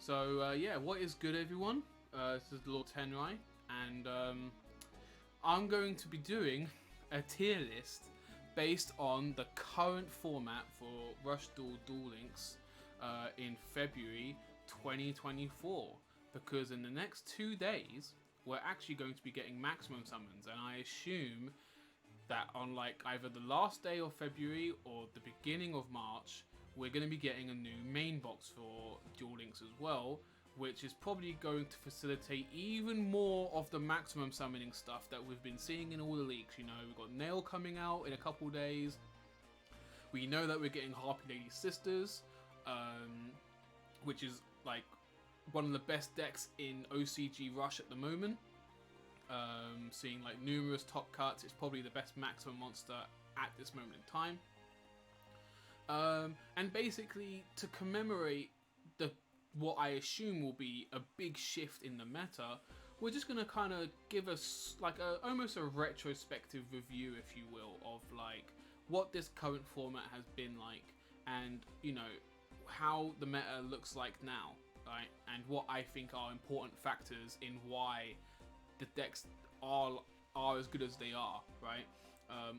Yeah, what is good, everyone? This is Lord Tenrai, and I'm going to be doing a tier list based on the current format for Rush Duel Links in February 2024. Because in the next 2 days, we're actually going to be getting maximum summons, and I assume that on like either the last day of February or the beginning of March, we're going to be getting a new main box for Duel Links as well, which is probably going to facilitate even more of the maximum summoning stuff that we've been seeing in all the leaks. You know, we've got Nail coming out in a couple days. We know that we're getting Harpy Lady Sisters, which is like one of the best decks in OCG Rush at the moment. Seeing like numerous top cuts, it's probably the best maximum monster at this moment in time. And basically, to commemorate what I assume will be a big shift in the meta, we're just gonna kind of give us like almost a retrospective review, if you will, of like what this current format has been like, and you know how the meta looks like now, right? And what I think are important factors in why the decks are as good as they are, right?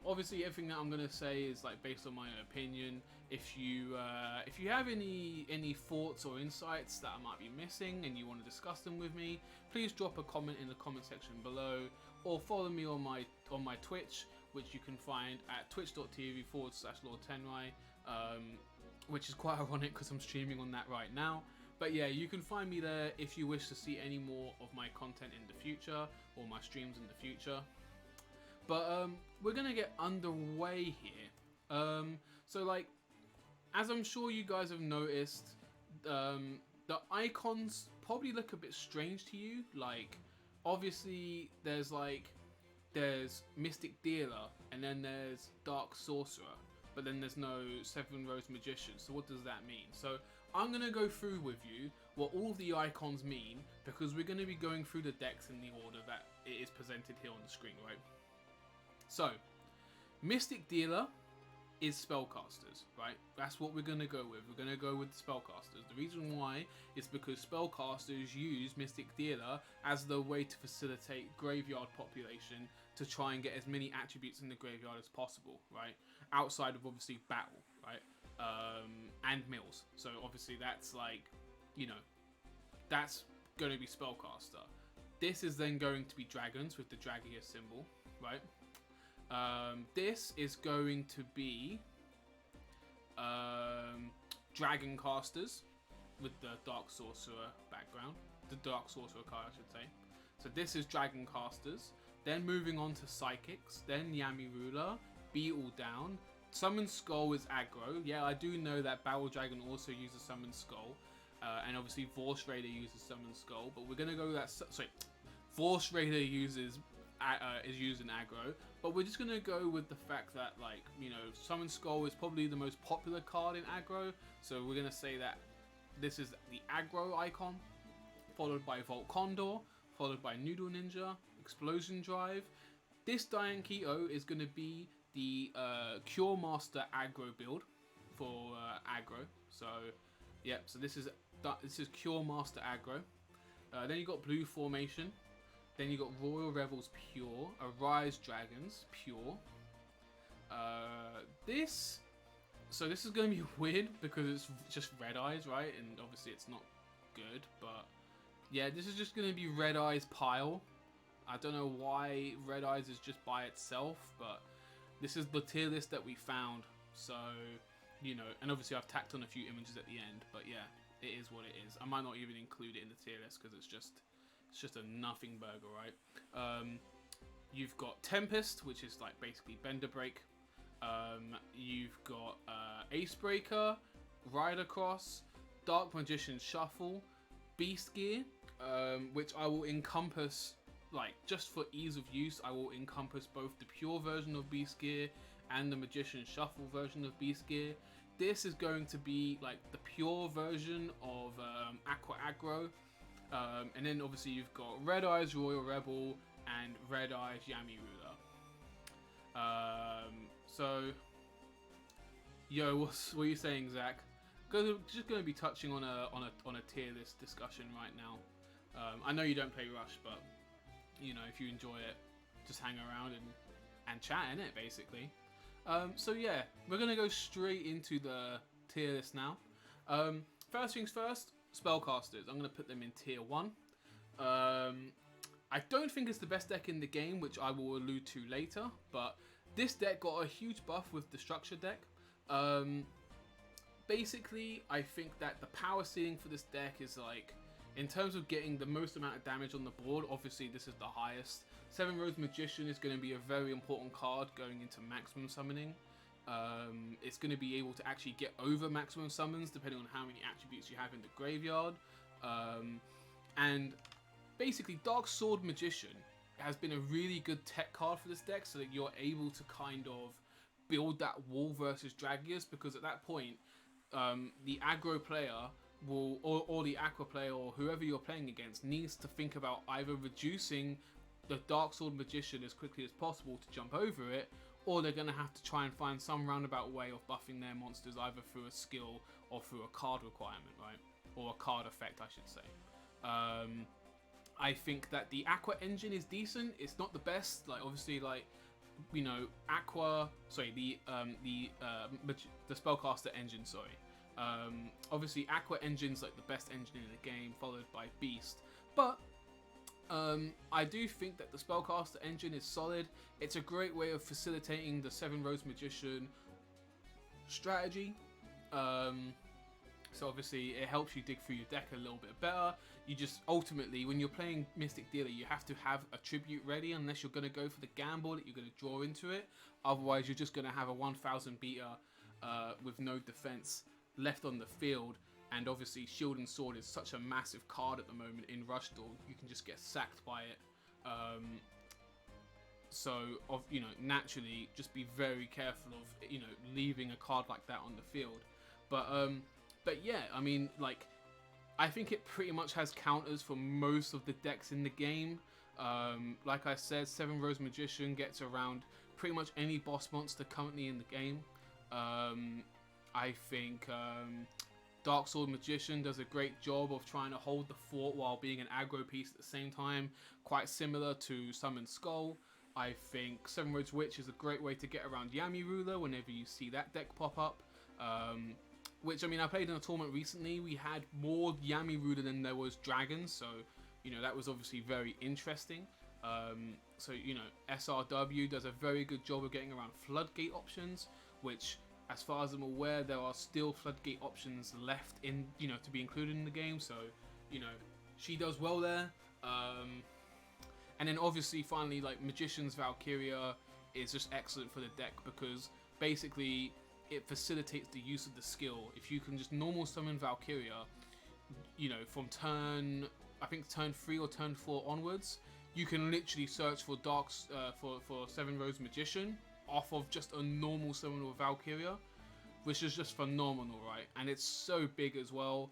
Obviously, everything that I'm gonna say is like based on my own opinion. If you have any thoughts or insights that I might be missing and you want to discuss them with me, please drop a comment in the comment section below, or follow me on my Twitch, which you can find at twitch.tv/LordTenrai, which is quite ironic because I'm streaming on that right now. But yeah, you can find me there if you wish to see any more of my content in the future, or my streams in the future. But we're gonna get underway here. So like, as I'm sure you guys have noticed, the icons probably look a bit strange to you. Like, obviously there's Mystic Dealer, and then there's Dark Sorcerer, but then there's no Seven Rose Magician. So what does that mean? So I'm going to go through with you what all of the icons mean, because we're going to be going through the decks in the order that it is presented here on the screen, right? So, Mystic Dealer is spellcasters, right? That's what we're going to go with. We're going to go with spellcasters. The reason why is because spellcasters use Mystic Dealer as the way to facilitate graveyard population, to try and get as many attributes in the graveyard as possible, right? Outside of obviously battle, right? And mills. So obviously that's like, you know, that's going to be spellcaster. This is then going to be dragons with the Dragia symbol, right? This is going to be Dragon Casters with the Dark Sorcerer background. The Dark Sorcerer card, I should say. So this is Dragon Casters. Then moving on to Psychics. Then Yami Ruler. Beetle Down. Summon Skull is aggro. Yeah, I do know that Battle Dragon also uses Summon Skull. And obviously Force Raider uses Summon Skull. But we're going to go with that... Sorry. Force Raider is used in aggro, but we're just gonna go with the fact that, like, you know, Summon Skull is probably the most popular card in aggro, so we're gonna say that this is the aggro icon, followed by Volt Condor, followed by Noodle Ninja, Explosion Drive. This Diane Keto is gonna be the Cure Master aggro build for aggro. So yeah, so this is Cure Master aggro. Then you got Blue Formation. Then you got Royal Rebels Pure, Arise Dragons Pure. This is going to be weird because it's just Red Eyes, right? And obviously it's not good, but yeah, this is just going to be Red Eyes Pile. I don't know why Red Eyes is just by itself, but this is the tier list that we found. So, you know, and obviously I've tacked on a few images at the end, but yeah, it is what it is. I might not even include it in the tier list because it's just a nothing burger, right? You've got Tempest, which is like basically Bender Break. You've got Ace Breaker, Rider Cross, Dark Magician Shuffle, Beast Gear, which I will encompass, like, just for ease of use, I will encompass both the pure version of Beast Gear and the Magician Shuffle version of Beast Gear. This is going to be like the pure version of Aqua Aggro. And then obviously you've got Red Eyes Royal Rebel and Red Eyes Yami Ruler. So, yo, what are you saying, Zach? just going to be touching on a tier list discussion right now. I know you don't play Rush, but you know, if you enjoy it, just hang around and chat in it, basically. So yeah, we're gonna go straight into the tier list now. First things first, spellcasters. I'm gonna put them in tier 1. I don't think it's the best deck in the game, which I will allude to later, but this deck got a huge buff with the structure deck. Basically, I think that the power ceiling for this deck is like, in terms of getting the most amount of damage on the board, obviously this is the highest. 7 Rose Magician is going to be a very important card going into maximum summoning. It's going to be able to actually get over maximum summons depending on how many attributes you have in the graveyard. And basically Dark Sword Magician has been a really good tech card for this deck, so that you're able to kind of build that wall versus Dragius, because at that point the aggro player will, or the aqua player, or whoever you're playing against, needs to think about either reducing the Dark Sword Magician as quickly as possible to jump over it, or they're going to have to try and find some roundabout way of buffing their monsters either through a skill or through a card requirement, right? Or a card effect, I should say. I think that the Aqua engine is decent. It's not the best. Like, obviously, like, you know, the Spellcaster engine, sorry. Obviously, Aqua engine's like the best engine in the game, followed by Beast. But I do think that the Spellcaster engine is solid. It's a great way of facilitating the 7 Rose Magician strategy. So obviously it helps you dig through your deck a little bit better. You just, ultimately, when you're playing Mystic Dealer, you have to have a tribute ready, unless you're going to go for the gamble that you're going to draw into it. Otherwise, you're just going to have a 1000 beater with no defense left on the field. And obviously Shield and Sword is such a massive card at the moment in Rush Duel, you can just get sacked by it. So, you know, naturally, just be very careful of, you know, leaving a card like that on the field. But yeah, I mean, like, I think it pretty much has counters for most of the decks in the game. Like I said, 7 Rose Magician gets around pretty much any boss monster currently in the game. I think Dark Sword Magician does a great job of trying to hold the fort while being an aggro piece at the same time, quite similar to Summon Skull. I think 7 Rose Witch is a great way to get around Yami Ruler whenever you see that deck pop up. Which, I mean, I played in a tournament recently, we had more Yami Ruler than there was dragons, so, you know, that was obviously very interesting. So, you know, SRW does a very good job of getting around Floodgate options, which, as far as I'm aware, there are still Floodgate options left in, you know, to be included in the game. So, you know, she does well there. And then obviously, finally, like, Magician's Valkyria is just excellent for the deck, because basically it facilitates the use of the skill. If you can just normal summon Valkyria, you know, from turn 3 or turn 4 onwards, you can literally search for for 7 Rose Magician off of just a normal summon of Valkyria, which is just phenomenal, right? And it's so big as well,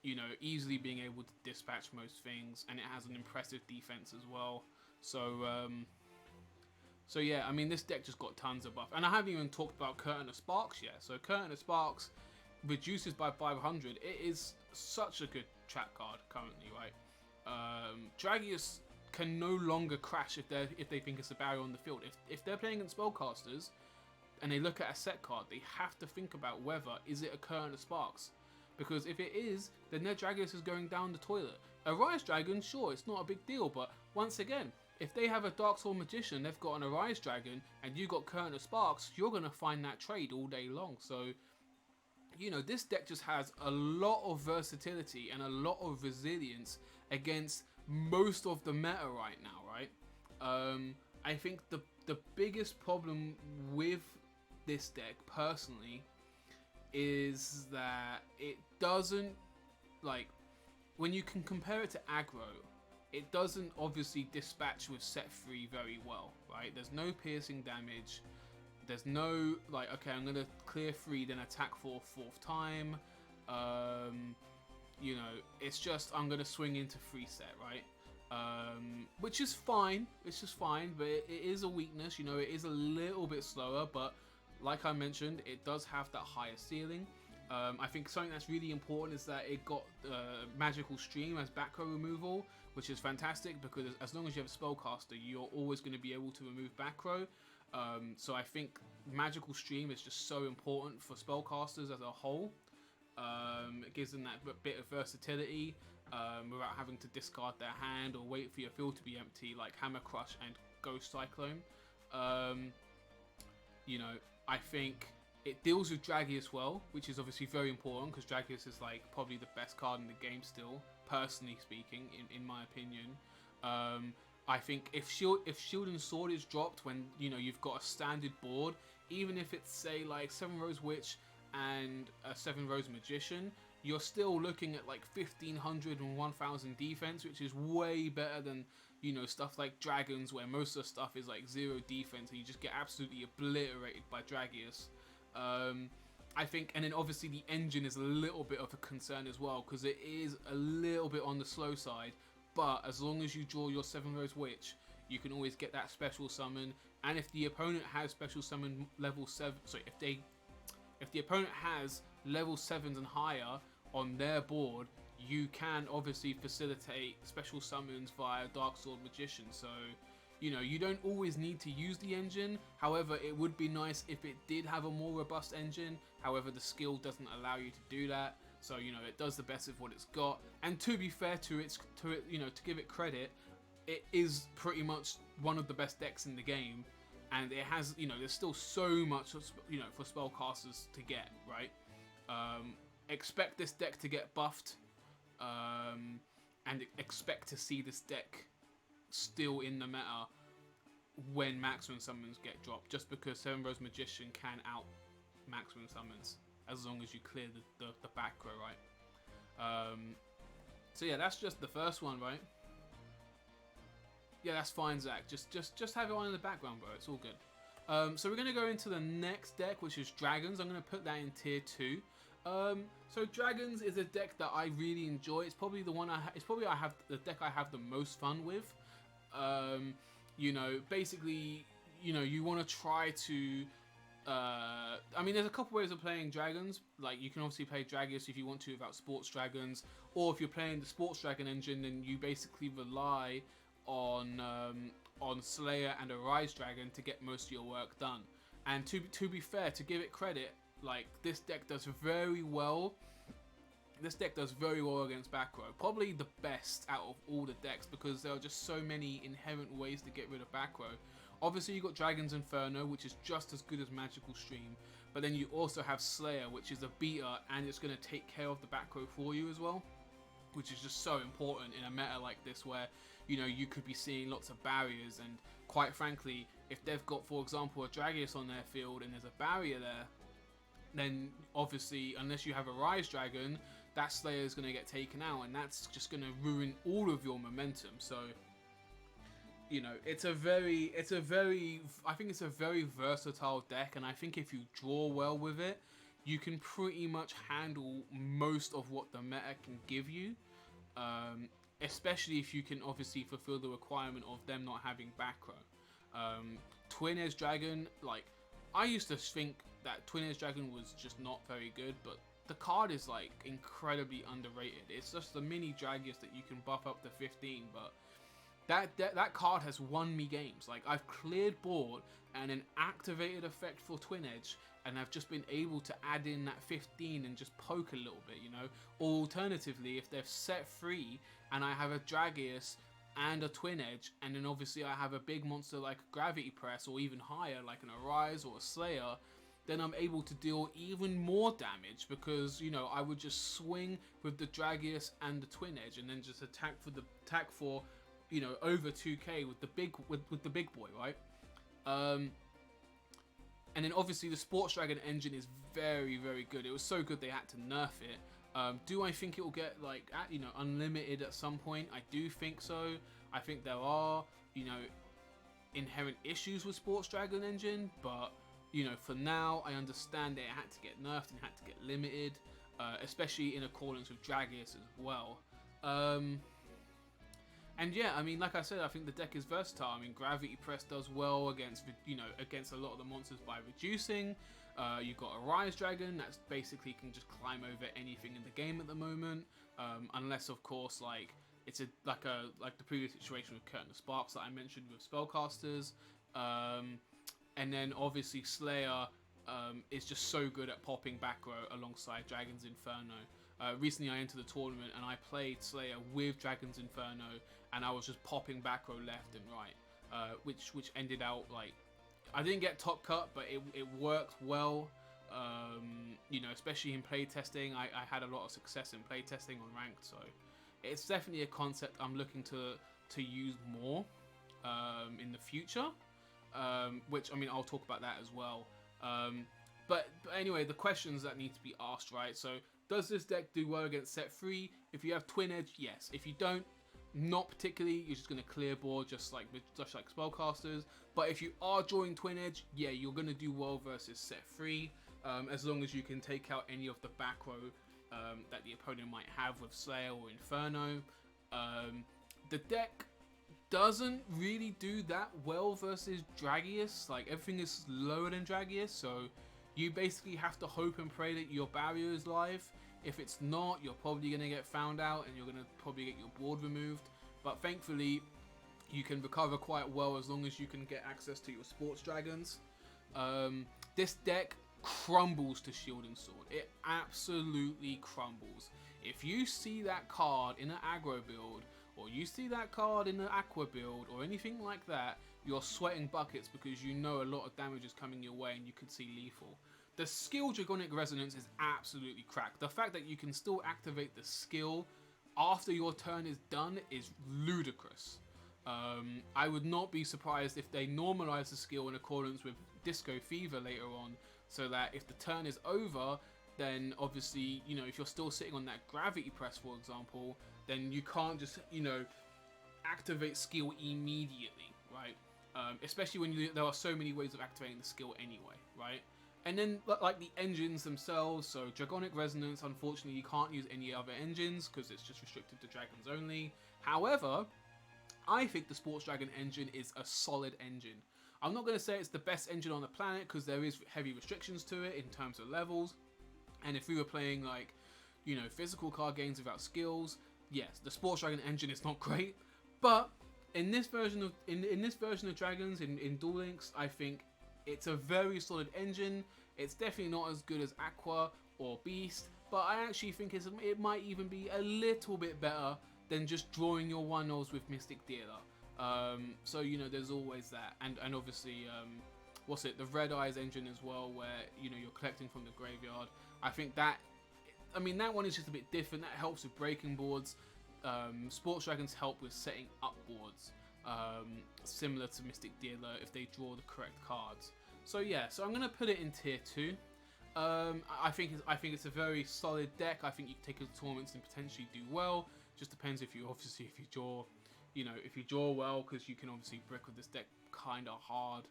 you know, easily being able to dispatch most things, and it has an impressive defense as well. So yeah, I mean, this deck just got tons of buff, and I haven't even talked about Curtain of Sparks yet. So Curtain of Sparks reduces by 500. It is such a good trap card currently, right? Dragius can no longer crash if they think it's a barrier on the field. If they're playing against spellcasters and they look at a set card, they have to think about whether is it a Curtain of Sparks, because if it is, then their Dragius is going down the toilet. A Rise Dragon, sure, it's not a big deal, but once again, if they have a Dark Sword Magician, they've got an Arise Dragon, and you got Curtain of Sparks, you're going to find that trade all day long. So, you know, this deck just has a lot of versatility and a lot of resilience against most of the meta right now, right? I think the biggest problem with this deck, personally, is that it doesn't, like, when you can compare it to aggro, it doesn't obviously dispatch with set 3 very well, right? There's no piercing damage. There's no, like, okay, I'm going to clear 3, then attack for a 4th time. You know, it's just, I'm going to swing into 3 set, right? Which is fine. It's just fine, but it is a weakness. You know, it is a little bit slower, but like I mentioned, it does have that higher ceiling. I think something that's really important is that it got magical stream as back row removal, which is fantastic because as long as you have a spellcaster, you're always going to be able to remove back row. So I think magical stream is just so important for spellcasters as a whole. It gives them that bit of versatility without having to discard their hand or wait for your field to be empty, like Hammer Crush and Ghost Cyclone. You know, I think it deals with Dragius well, which is obviously very important because Dragius is like probably the best card in the game still, personally speaking, in my opinion. I think if Shield and Sword is dropped when, you know, you've got a standard board, even if it's say like 7 Rose Witch and a 7 Rose Magician, you're still looking at like 1500 and 1000 defense, which is way better than, you know, stuff like Dragons where most of the stuff is like 0 defense and you just get absolutely obliterated by Dragius. I think, and then obviously the engine is a little bit of a concern as well because it is a little bit on the slow side, but as long as you draw your 7 Rose Witch, you can always get that special summon. And if the opponent has special summon level 7, sorry, if the opponent has level 7s and higher on their board, you can obviously facilitate special summons via Dark Sword Magician. So, you know, you don't always need to use the engine. However, it would be nice if it did have a more robust engine. However, the skill doesn't allow you to do that. So, you know, it does the best of what it's got. And to be fair to it, you know, to give it credit, it is pretty much one of the best decks in the game. And it has, you know, there's still so much, you know, for spellcasters to get, right? Expect this deck to get buffed. And expect to see this deck still in the meta when maximum summons get dropped, just because 7 Rose Magician can out maximum summons as long as you clear the back row, right? So yeah, that's just the first one, right? Yeah, that's fine, Zach. Just have it on in the background, bro. It's all good. So we're gonna go into the next deck, which is Dragons. I'm gonna put that in tier 2. So Dragons is a deck that I really enjoy. It's probably the one the deck I have the most fun with. You know, basically, you know, you want to try to. I mean, there's a couple ways of playing Dragons. Like, you can obviously play Dragius if you want to without Sports Dragons, or if you're playing the Sports Dragon engine, then you basically rely on Slayer and a Rise Dragon to get most of your work done. And to be fair, to give it credit, like, this deck does very well. This deck does very well against back row. Probably the best out of all the decks because there are just so many inherent ways to get rid of back row. Obviously, you got Dragon's Inferno, which is just as good as Magical Stream. But then you also have Slayer, which is a beater, and it's going to take care of the back row for you as well. Which is just so important in a meta like this where, you know, you could be seeing lots of barriers. And quite frankly, if they've got, for example, a Dragius on their field and there's a barrier there, then obviously, unless you have a Rise Dragon, that Slayer is going to get taken out, and that's just going to ruin all of your momentum. So, you know, I think it's a very versatile deck, and I think if you draw well with it, you can pretty much handle most of what the meta can give you. Especially if you can obviously fulfill the requirement of them not having back row. Twin Edge Dragon, like, I used to think that Twin Edge Dragon was just not very good, but the card is like incredibly underrated. It's just the mini Dragius that you can buff up to 15, but that card has won me games. Like, I've cleared board and an activated effect for Twin Edge, and I've just been able to add in that 15 and just poke a little bit, you know. Alternatively, if they've set free and I have a Dragius and a Twin Edge, and then obviously I have a big monster like a Gravity Press or even higher like an Arise or a Slayer, then I'm able to deal even more damage because, you know, I would just swing with the Dragius and the Twin Edge and then just attack for you know, over 2k with the big boy, right? And then obviously the Sports Dragon engine is very, very good. It was so good they had to nerf it. Do I think it will get, like, you know, unlimited at some point? I do think so. I think there are, you know, inherent issues with Sports Dragon engine, but, you know, for now, I understand that it had to get nerfed and had to get limited, especially in accordance with Dragius as well. And yeah, I mean, like I said, I think the deck is versatile. I mean, Gravity Press does well against, you know, against a lot of the monsters by reducing. You've got a Rise Dragon that's basically can just climb over anything in the game at the moment, unless of course like it's like the previous situation with Curtain of Sparks that I mentioned with spellcasters, and then obviously Slayer is just so good at popping back row alongside Dragon's Inferno. Recently I entered the tournament and I played Slayer with Dragon's Inferno, and I was just popping back row left and right, which ended out like I didn't get top cut, but it worked well. You know, especially in playtesting, I had a lot of success in playtesting on ranked, so it's definitely a concept I'm looking to use more in the future. Which I mean, I'll talk about that as well. But anyway, the questions that need to be asked, right? So, does this deck do well against set 3? If you have Twin Edge, yes. If you don't, not particularly. You're just going to clear board, just like spellcasters. But if you are drawing Twin Edge, yeah, you're going to do well versus set 3, as long as you can take out any of the back row that the opponent might have with Slayer or Inferno. The deck doesn't really do that well versus Dragius. Like, everything is lower than Dragius, so you basically have to hope and pray that your barrier is live. If it's not, you're probably going to get found out and you're going to probably get your board removed. But thankfully, you can recover quite well as long as you can get access to your sports dragons. This deck crumbles to Shield and Sword. It absolutely crumbles. If you see that card in an aggro build, or you see that card in an aqua build, or anything like that, you're sweating buckets because you know a lot of damage is coming your way and you could see lethal. The skill Dragonic Resonance is absolutely cracked. The fact that you can still activate the skill after your turn is done is ludicrous. I would not be surprised if they normalize the skill in accordance with Disco Fever later on, so that if the turn is over, then obviously, you know, if you're still sitting on that Gravity Press, for example, then you can't just, you know, activate skill immediately, right? Especially when there are so many ways of activating the skill anyway, right? And then, like the engines themselves, so Dragonic Resonance, unfortunately, you can't use any other engines because it's just restricted to dragons only. However, I think the Sports Dragon engine is a solid engine. I'm not going to say it's the best engine on the planet because there is heavy restrictions to it in terms of levels. And if we were playing, like, you know, physical card games without skills, yes, the Sports Dragon engine is not great. But in this version of this version of Dragons in Duel Links, I think it's a very solid engine. It's definitely not as good as Aqua or Beast, but I actually think it might even be a little bit better than just drawing your 1/0s with Mystic Dealer. So, you know, there's always that. And obviously, what's it, the Red Eyes engine as well, where, you know, you're collecting from the graveyard. I think that, I mean, that one is just a bit different. That helps with breaking boards. Sports Dragons help with setting up boards, similar to Mystic Dealer if they draw the correct cards. So yeah, so I'm gonna put it in tier 2. I think it's a very solid deck. I think you can take it to tournaments and potentially do well. Just depends if you draw, you know, if you draw well, because you can obviously brick with this deck kind of hard,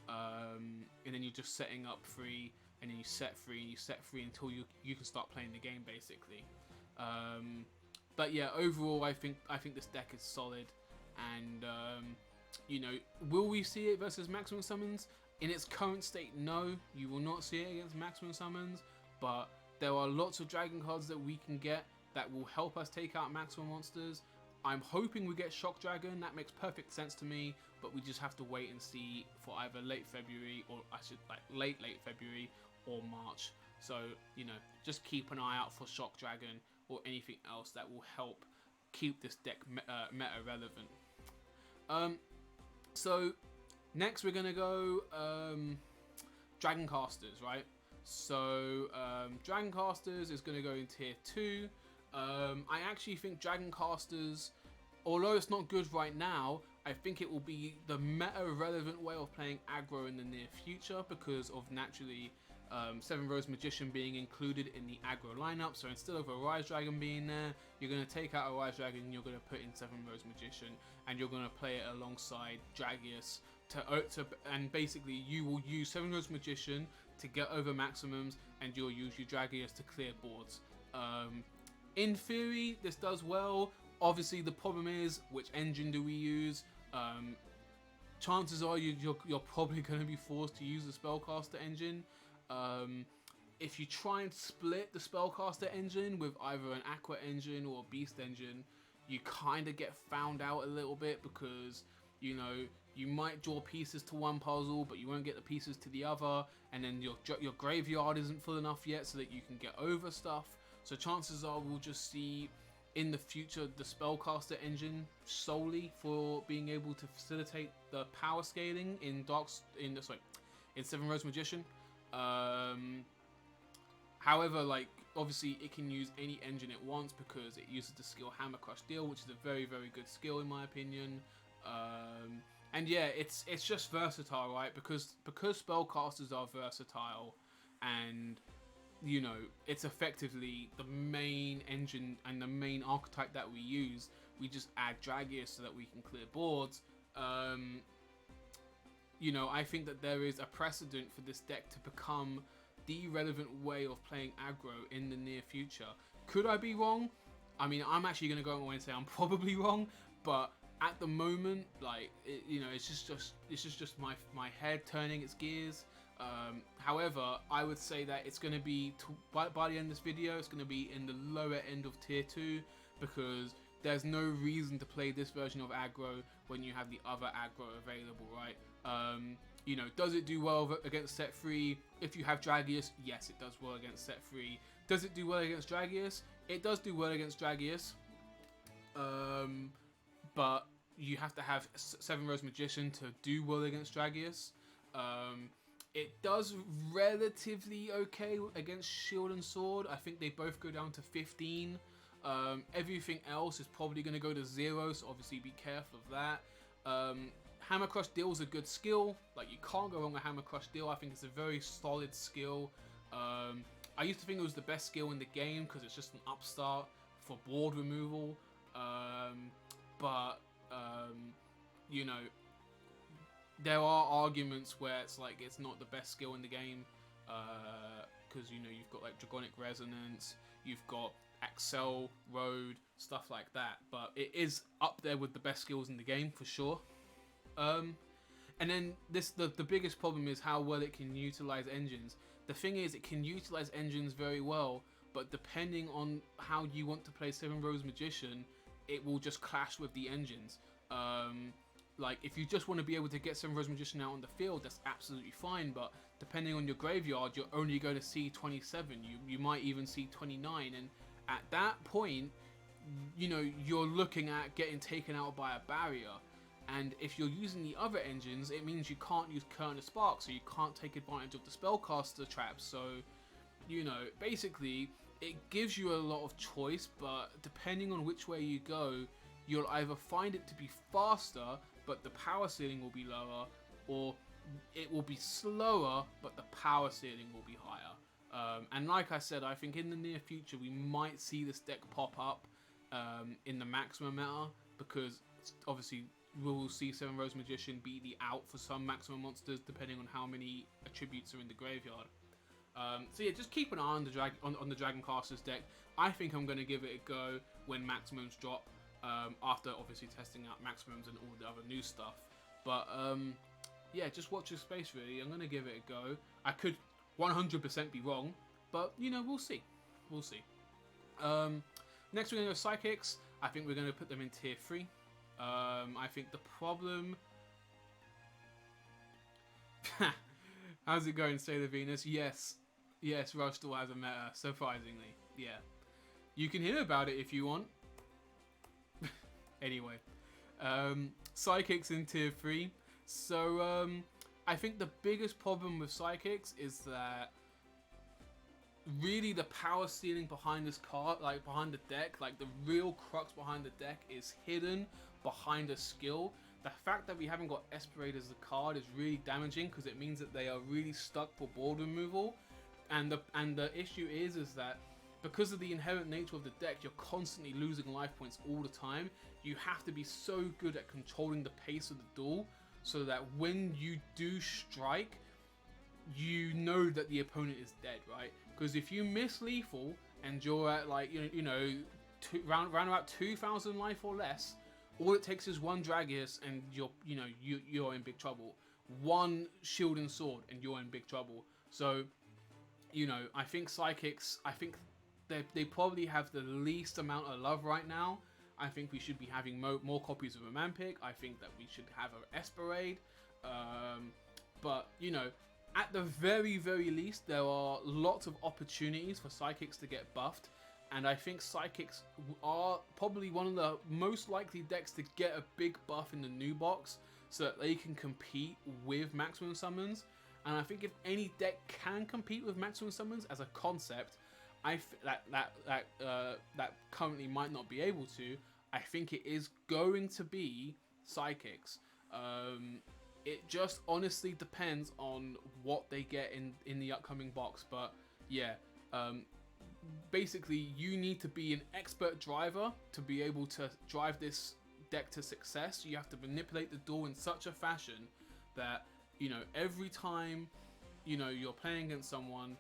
and then you're just setting up free, and then you set free until you can start playing the game basically. But yeah, overall, I think this deck is solid, and you know, will we see it versus Maximum Summons? In its current state, no, you will not see it against Maximum Summons, but there are lots of Dragon cards that we can get that will help us take out Maximum monsters. I'm hoping we get Shock Dragon. That makes perfect sense to me, but we just have to wait and see for either late February, or I should like late February or March. So, you know, just keep an eye out for Shock Dragon or anything else that will help keep this deck meta relevant. So next we're gonna go Dragon Casters, right? So Dragon Casters is gonna go in tier 2. I actually think Dragon Casters, although it's not good right now, I think it will be the meta relevant way of playing aggro in the near future, because of naturally Seven Rose Magician being included in the aggro lineup. So instead of a Rise Dragon being there, you're going to take out a Rise Dragon and you're going to put in Seven Rose Magician, and you're going to play it alongside Dragius and basically you will use Seven Rose Magician to get over maximums, and you'll use your Dragius to clear boards. In theory, this does well. Obviously, the problem is, which engine do we use? Chances are you're probably going to be forced to use the Spellcaster engine. If you try and split the spellcaster engine with either an aqua engine or a beast engine, you kind of get found out a little bit, because you know, you might draw pieces to one puzzle but you won't get the pieces to the other, and then your graveyard isn't full enough yet so that you can get over stuff. So chances are we'll just see in the future the spellcaster engine solely for being able to facilitate the power scaling in Seven Rose Magician. However, like, obviously it can use any engine it wants because it uses the skill Hammer Crush Deal, which is a very, very good skill in my opinion. And yeah, it's just versatile, right? Because spellcasters are versatile, and you know, it's effectively the main engine and the main archetype that we use. We just add Dragius so that we can clear boards. You know, I think that there is a precedent for this deck to become the relevant way of playing aggro in the near future. Could I be wrong? I mean, I'm actually going to go away and say I'm probably wrong, but at the moment, like, you know, it's just my head turning its gears. However, I would say that it's going to be, by the end of this video, it's going to be in the lower end of tier 2, because there's no reason to play this version of aggro when you have the other aggro available, right? You know, does it do well against set 3? If you have Dragius, yes, it does well against set 3. Does it do well against Dragius? It does do well against Dragius. But you have to have Seven Rose Magician to do well against Dragius. It does relatively okay against Shield and Sword. I think they both go down to 15. Everything else is probably going to go to 0, so obviously be careful of that. Hammer Crush Deal is a good skill. Like, you can't go wrong with Hammer Crush Deal. I think it's a very solid skill. I used to think it was the best skill in the game because it's just an upstart for board removal. You know, there are arguments where it's like it's not the best skill in the game, because you know, you've got like Dragonic Resonance, you've got Axel Road, stuff like that, but it is up there with the best skills in the game for sure. And then the biggest problem is how well it can utilize engines. The thing is, it can utilize engines very well, but depending on how you want to play Seven Rose Magician, it will just clash with the engines. Like, if you just want to be able to get Seven Rose Magician out on the field, that's absolutely fine, but depending on your graveyard, you're only going to see 27. You might even see 29, and at that point, you know, you're looking at getting taken out by a barrier. And if you're using the other engines, it means you can't use Current of Spark, so you can't take advantage of the spellcaster traps. So, you know, basically, it gives you a lot of choice, but depending on which way you go, you'll either find it to be faster, but the power ceiling will be lower, or it will be slower, but the power ceiling will be higher. And like I said, I think in the near future, we might see this deck pop up in the maximum meta, because obviously we'll see Seven Rose Magician be the out for some maximum monsters, depending on how many attributes are in the graveyard. So yeah, just keep an eye on the Dragon Casters deck. I think I'm going to give it a go when maximums drop, after obviously testing out maximums and all the other new stuff. But yeah, just watch your space really. I'm going to give it a go. I could 100% be wrong, but you know, we'll see. We'll see. Next we're going to go Psychics. I think we're going to put them in tier 3. I think the problem... How's it going, Sailor Venus? Yes, Rush still has a meta, surprisingly. Yeah. You can hear about it if you want. Anyway. Psychics in tier 3. So, I think the biggest problem with Psychics is that really the power ceiling behind this card, like behind the deck, like the real crux behind the deck is hidden behind a skill. The fact that we haven't got Esperate as a card is really damaging, because it means that they are really stuck for board removal. And the issue is that because of the inherent nature of the deck, you're constantly losing life points all the time. You have to be so good at controlling the pace of the duel, so that when you do strike, you know that the opponent is dead, right? Because if you miss lethal and you're at like round about 2,000 life or less, all it takes is one Dragius and you're in big trouble. One Shield and Sword and you're in big trouble. So you know, I think Psychics, I think they probably have the least amount of love right now. I think we should be having more copies of Romanpic. I think that we should have an Esperade. But, you know, at the very, very least, there are lots of opportunities for Psychics to get buffed. And I think Psychics are probably one of the most likely decks to get a big buff in the new box so that they can compete with Maximum Summons. And I think if any deck can compete with Maximum Summons as a concept, that currently might not be able to, I think it is going to be Psychics. It just honestly depends on what they get in the upcoming box. But yeah, basically you need to be an expert driver to be able to drive this deck to success. You have to manipulate the duel in such a fashion that, you know, every time, you know, you're playing against someone,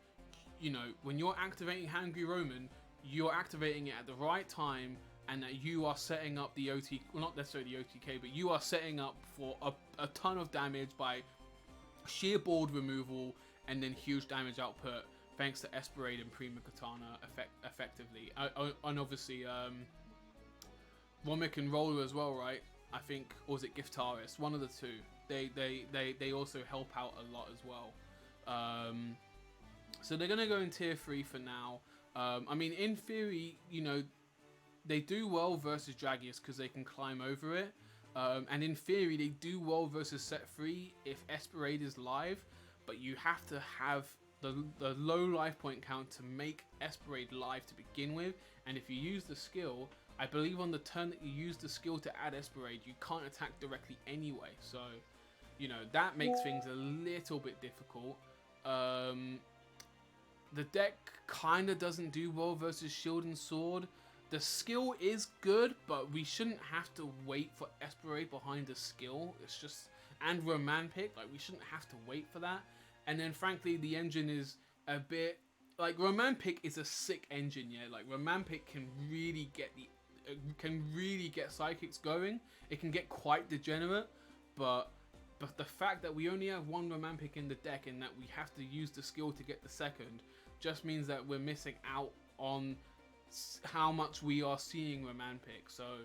you know, when you're activating Hangry Roman, you're activating it at the right time, and that you are setting up the OT, well, not necessarily the OTK, but you are setting up for a ton of damage by sheer board removal and then huge damage output thanks to Esperade and Prima Katana effectively. And obviously, Romic and Roller as well, right? I think, or was it Giftaris? One of the two. They also help out a lot as well. So they're going to go in tier 3 for now. I mean, in theory, you know, they do well versus Dragius because they can climb over it. And in theory, they do well versus set 3 if Esperade is live. But you have to have the low life point count to make Esperade live to begin with. And if you use the skill, I believe on the turn that you use the skill to add Esperade, you can't attack directly anyway. So, you know, that makes things a little bit difficult. The deck kind of doesn't do well versus Shield and Sword. The skill is good, but we shouldn't have to wait for Esperade behind the skill. It's just, and Romanpic, like, we shouldn't have to wait for that. And then frankly, the engine is a bit, like, Romanpic is a sick engine, yeah. Like, Romanpic can really get Psychics going. It can get quite degenerate, but the fact that we only have one Romanpic in the deck and that we have to use the skill to get the second just means that we're missing out on how much we are seeing Romanpic. So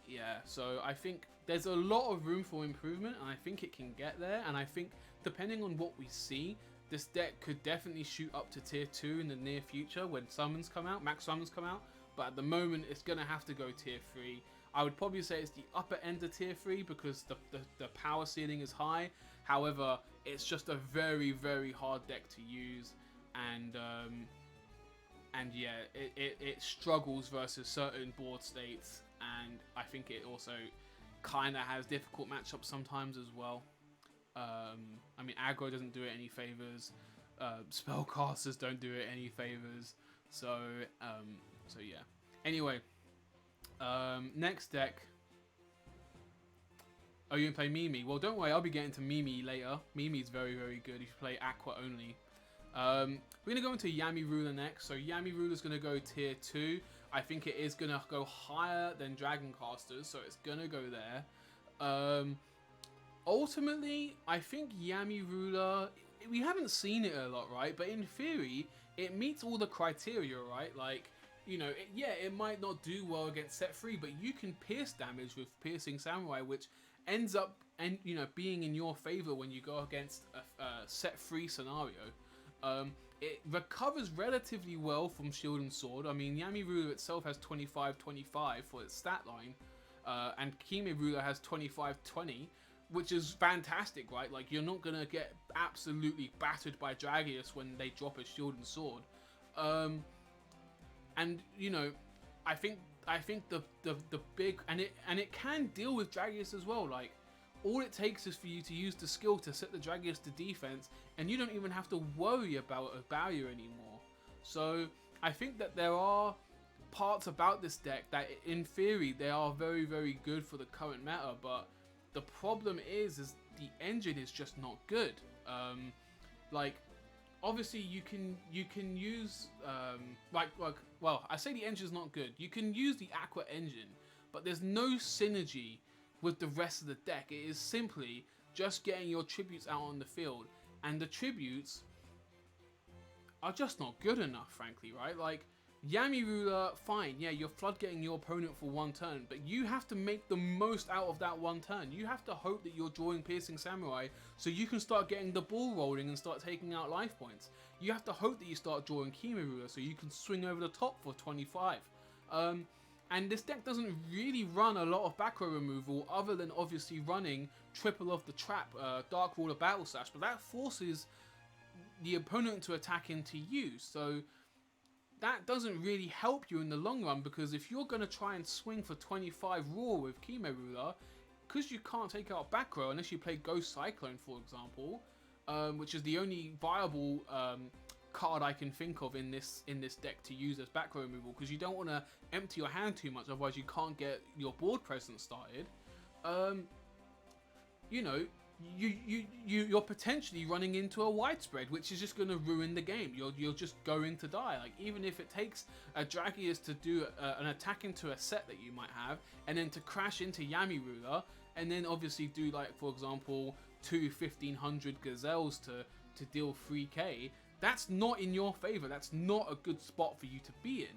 yeah, so I think there's a lot of room for improvement, and I think it can get there. And I think depending on what we see, this deck could definitely shoot up to tier 2 in the near future when summons come out, max summons come out. But at the moment, it's gonna have to go tier 3. I would probably say it's the upper end of tier 3 because the power ceiling is high. However, it's just a very, very hard deck to use, and yeah, it struggles versus certain board states, and I think it also kind of has difficult matchups sometimes as well. I mean, aggro doesn't do it any favors. Spellcasters don't do it any favors. So yeah. Anyway, next deck. Oh, you can play Mimi. Well, don't worry, I'll be getting to Mimi later. Mimi's very, very good if you play Aqua only. We're going to go into Yami Ruler next. So Yami Ruler's going to go tier 2. I think it is going to go higher than Dragon Casters, so it's going to go there. Ultimately, I think Yami Ruler, we haven't seen it a lot, right? But in theory, it meets all the criteria, right? Like, you know, it might not do well against set 3, but you can pierce damage with Piercing Samurai, which ends up being in your favor when you go against a set 3 scenario. It recovers relatively well from Shield and Sword. I mean, Yami Ruler itself has 25-25 for its stat line, and Kime Ruler has 25-20, which is fantastic, right? Like, you're not gonna get absolutely battered by Dragius when they drop a Shield and Sword. And you know, I think the big, and it can deal with Dragius as well. Like, all it takes is for you to use the skill to set the Dragius to defense, and you don't even have to worry about a barrier anymore. So I think that there are parts about this deck that, in theory, they are very, very good for the current meta. But the problem is the engine is just not good. Like, obviously you can use well, I say the engine's not good. You can use the Aqua engine, but there's no synergy with the rest of the deck. It is simply just getting your tributes out on the field, and the tributes are just not good enough, frankly, right? Like, Yami Ruler, fine, yeah, you're floodgating your opponent for one turn, but you have to make the most out of that one turn. You have to hope that you're drawing Piercing Samurai so you can start getting the ball rolling and start taking out life points. You have to hope that you start drawing Kimi Ruler so you can swing over the top for 25. And this deck doesn't really run a lot of back row removal other than obviously running triple of the trap, Dark Ruler Battle Slash, but that forces the opponent to attack into you, so that doesn't really help you in the long run, because if you're going to try and swing for 25 raw with Kime Ruler, because you can't take out back row unless you play Ghost Cyclone, for example, which is the only viable card I can think of in this deck to use as back row removal, because you don't want to empty your hand too much, otherwise you can't get your board presence started. You know, you're potentially running into a widespread, which is just going to ruin the game. You're just going to die. Like, even if it takes a Dragius to do an attack into a set that you might have, and then to crash into Yami Ruler, and then obviously do, like, for example, 1500 Gazelles to deal 3k, that's not in your favor. That's not a good spot for you to be in.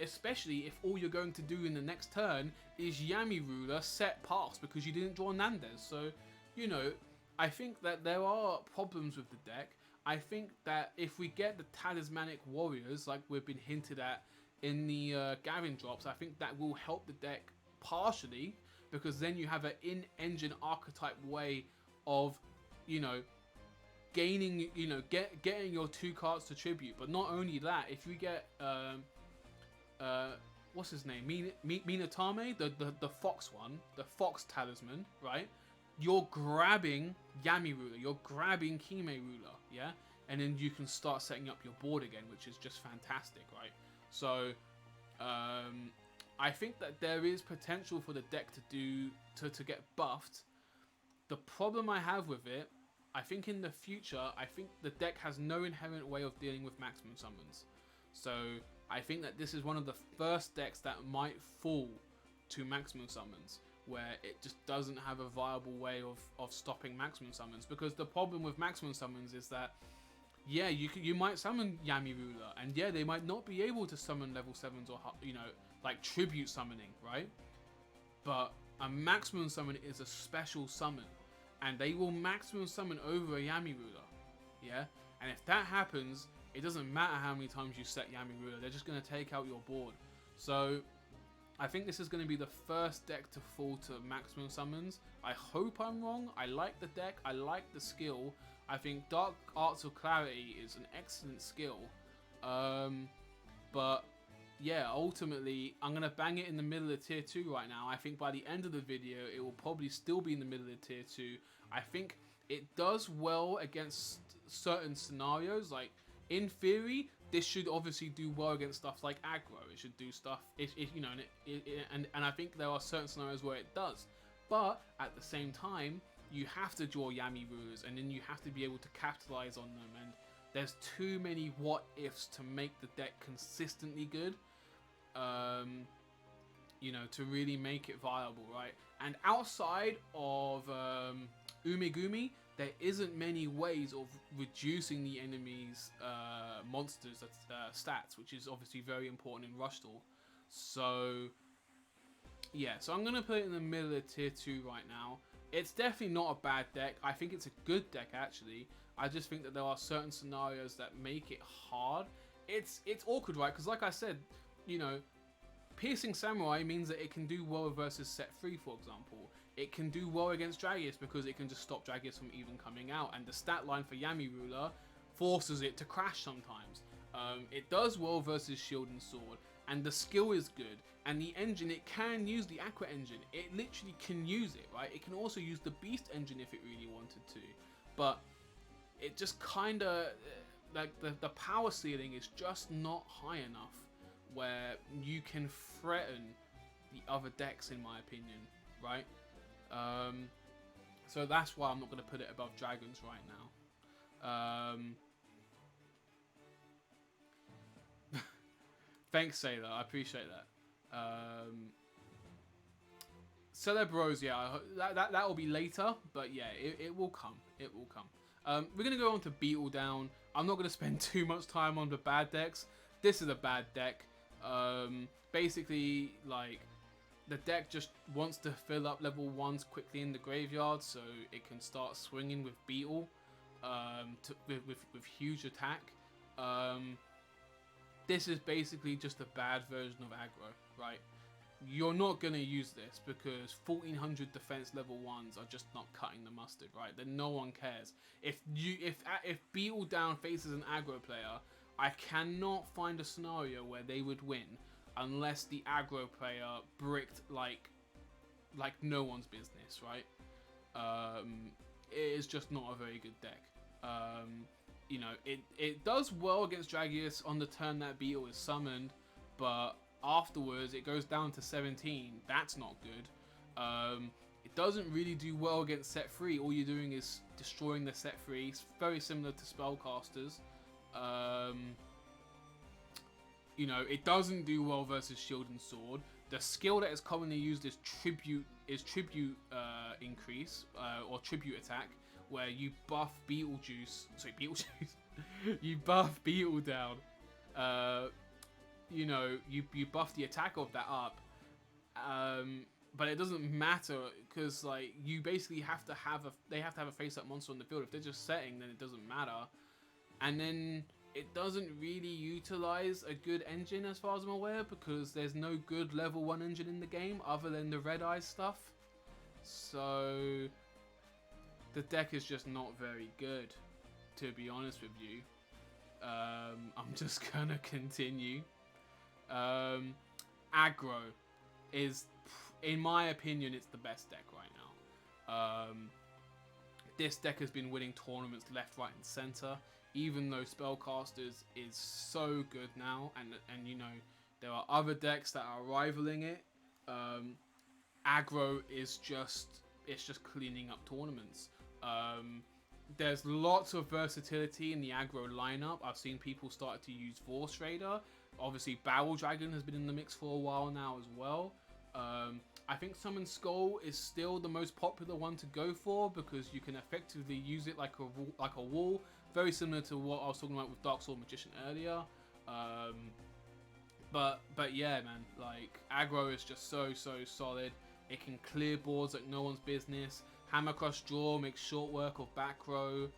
Especially if all you're going to do in the next turn is Yami Ruler set pass because you didn't draw Nandez. So, you know, I think that there are problems with the deck. I think that if we get the Talismanic Warriors, like we've been hinted at in the Gavin drops, I think that will help the deck partially, because then you have an in-engine archetype way of, you know, gaining, you know, getting your 2 cards to tribute. But not only that, if you get what's his name, Minatame, the fox one, the fox talisman, right? You're grabbing Yami Ruler, you're grabbing Kime Ruler, yeah? And then you can start setting up your board again, which is just fantastic, right? So, I think that there is potential for the deck to get buffed. The problem I have with it, I think in the future, I think the deck has no inherent way of dealing with maximum summons. So, I think that this is one of the first decks that might fall to maximum summons, where it just doesn't have a viable way of stopping maximum summons. Because the problem with maximum summons is that, yeah, you might summon Yami Ruler, and yeah, they might not be able to summon level 7s or, you know, like tribute summoning, right? But a maximum summon is a special summon, and they will maximum summon over a Yami Ruler, yeah? And if that happens, it doesn't matter how many times you set Yami Ruler, they're just going to take out your board. So I think this is going to be the first deck to fall to maximum summons. I hope I'm wrong. I like the deck. I like the skill. I think Dark Arts of Clarity is an excellent skill. But yeah, ultimately, I'm going to bang it in the middle of tier 2 right now. I think by the end of the video, it will probably still be in the middle of tier 2. I think it does well against certain scenarios. Like, in theory, this should obviously do well against stuff like aggro. It should do stuff, you know, and I think there are certain scenarios where it does. But at the same time, you have to draw Yami Rulers, and then you have to be able to capitalize on them. And there's too many what ifs to make the deck consistently good, you know, to really make it viable, right? And outside of Umegumi, there isn't many ways of reducing the enemy's monsters' stats, which is obviously very important in Rushdall. So yeah, so I'm gonna put it in the middle of tier 2 right now. It's definitely not a bad deck. I think it's a good deck, actually. I just think that there are certain scenarios that make it hard. It's awkward, right? Because like I said, you know, Piercing Samurai means that it can do well versus set 3, for example. It can do well against Dragius because it can just stop Dragius from even coming out. And the stat line for Yami Ruler forces it to crash sometimes. It does well versus Shield and Sword. And the skill is good. And the engine, it can use the Aqua engine. It literally can use it, right? It can also use the Beast engine if it really wanted to. But it just kind of, like, the power ceiling is just not high enough where you can threaten the other decks, in my opinion, right? So that's why I'm not going to put it above Dragons right now. Thanks, Sailor. I appreciate that. Celebros, yeah, that will be later, but yeah, it will come. It will come. We're going to go on to Beetle Down. I'm not going to spend too much time on the bad decks. This is a bad deck. Basically, like, the deck just wants to fill up level 1s quickly in the graveyard so it can start swinging with Beetle with huge attack. This is basically just a bad version of aggro, right? You're not going to use this because 1400 defense level 1s are just not cutting the mustard, right? Then no one cares. If Beetle Down faces an aggro player, I cannot find a scenario where they would win unless the aggro player bricked like no one's business, right? It is just not a very good deck. You know, it does well against Dragius on the turn that Beetle is summoned, but afterwards it goes down to 17. That's not good. It doesn't really do well against set 3. All you're doing is destroying the set 3. It's very similar to spellcasters. You know, it doesn't do well versus Shield and Sword. The skill that is commonly used is tribute increase or tribute attack, where you buff Beetlejuice. Sorry, Beetlejuice. You buff Beetle Down. You know, you buff the attack of that up. But it doesn't matter because like you basically have to have they have to have a face-up monster on the field. If they're just setting, then it doesn't matter. And then it doesn't really utilize a good engine as far as I'm aware, because there's no good level 1 engine in the game other than the Red Eye stuff. So the deck is just not very good, to be honest with you. I'm just gonna continue. Aggro is, in my opinion, it's the best deck right now. This deck has been winning tournaments left, right, and center. Even though Spellcasters is so good now, and you know there are other decks that are rivaling it. Aggro is just cleaning up tournaments. There's lots of versatility in the aggro lineup. I've seen people start to use Force Raider. Obviously, Barrel Dragon has been in the mix for a while now as well. I think Summon Skull is still the most popular one to go for because you can effectively use it like a wall, very similar to what I was talking about with Dark Sword Magician earlier. But yeah, man, like aggro is just so solid. It can clear boards like no one's business. Hammer Crush Draw makes short work of back row,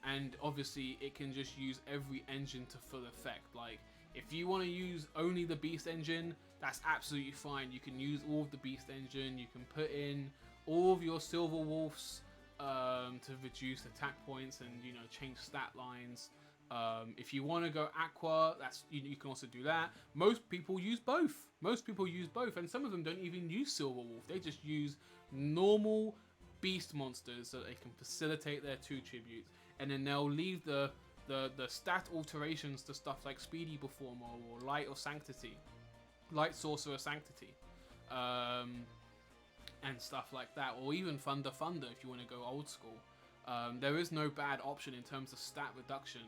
and obviously it can just use every engine to full effect. Like if you want to use only the Beast engine, that's absolutely fine. You can use all of the Beast engine. You can put in all of your Silver Wolves to reduce attack points and change stat lines. If you want to go Aqua, that's you can also do that. Most people use both. And some of them don't even use Silver Wolf. They just use normal Beast monsters so they can facilitate their 2 tributes, and then they'll leave the stat alterations to stuff like Speedy Performer or Light or Sanctity, Light Sorcerer Sanctity, and stuff like that, or even Thunder if you want to go old school. There is no bad option in terms of stat reduction.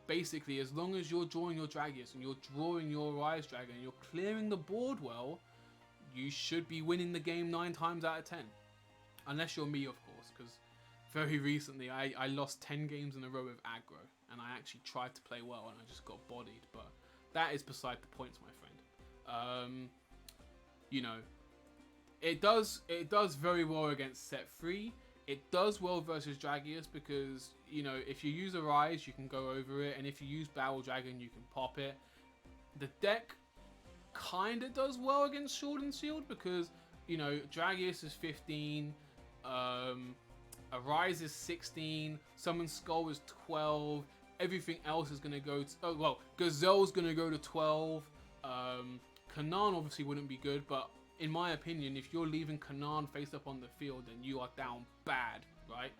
Basically, as long as you're drawing your Dragius and you're drawing your Rise Dragon and you're clearing the board well, you should be winning the game 9 times out of 10. Unless you're me, of course, because very recently I lost 10 games in a row with aggro, and I actually tried to play well and I just got bodied, but that is beside the points, my friend. It does very well against set 3. It does well versus Dragius because, if you use a Rise, you can go over it, and if you use Barrel Dragon, you can pop it. The deck kind of does well against Sword and Shield because, Dragius is 15, a Rise is 16, Summon Skull is 12, everything else is going to go to... Gazelle's going to go to 12, Kanan obviously wouldn't be good, but in my opinion, if you're leaving Kanan face up on the field, then you are down bad, right?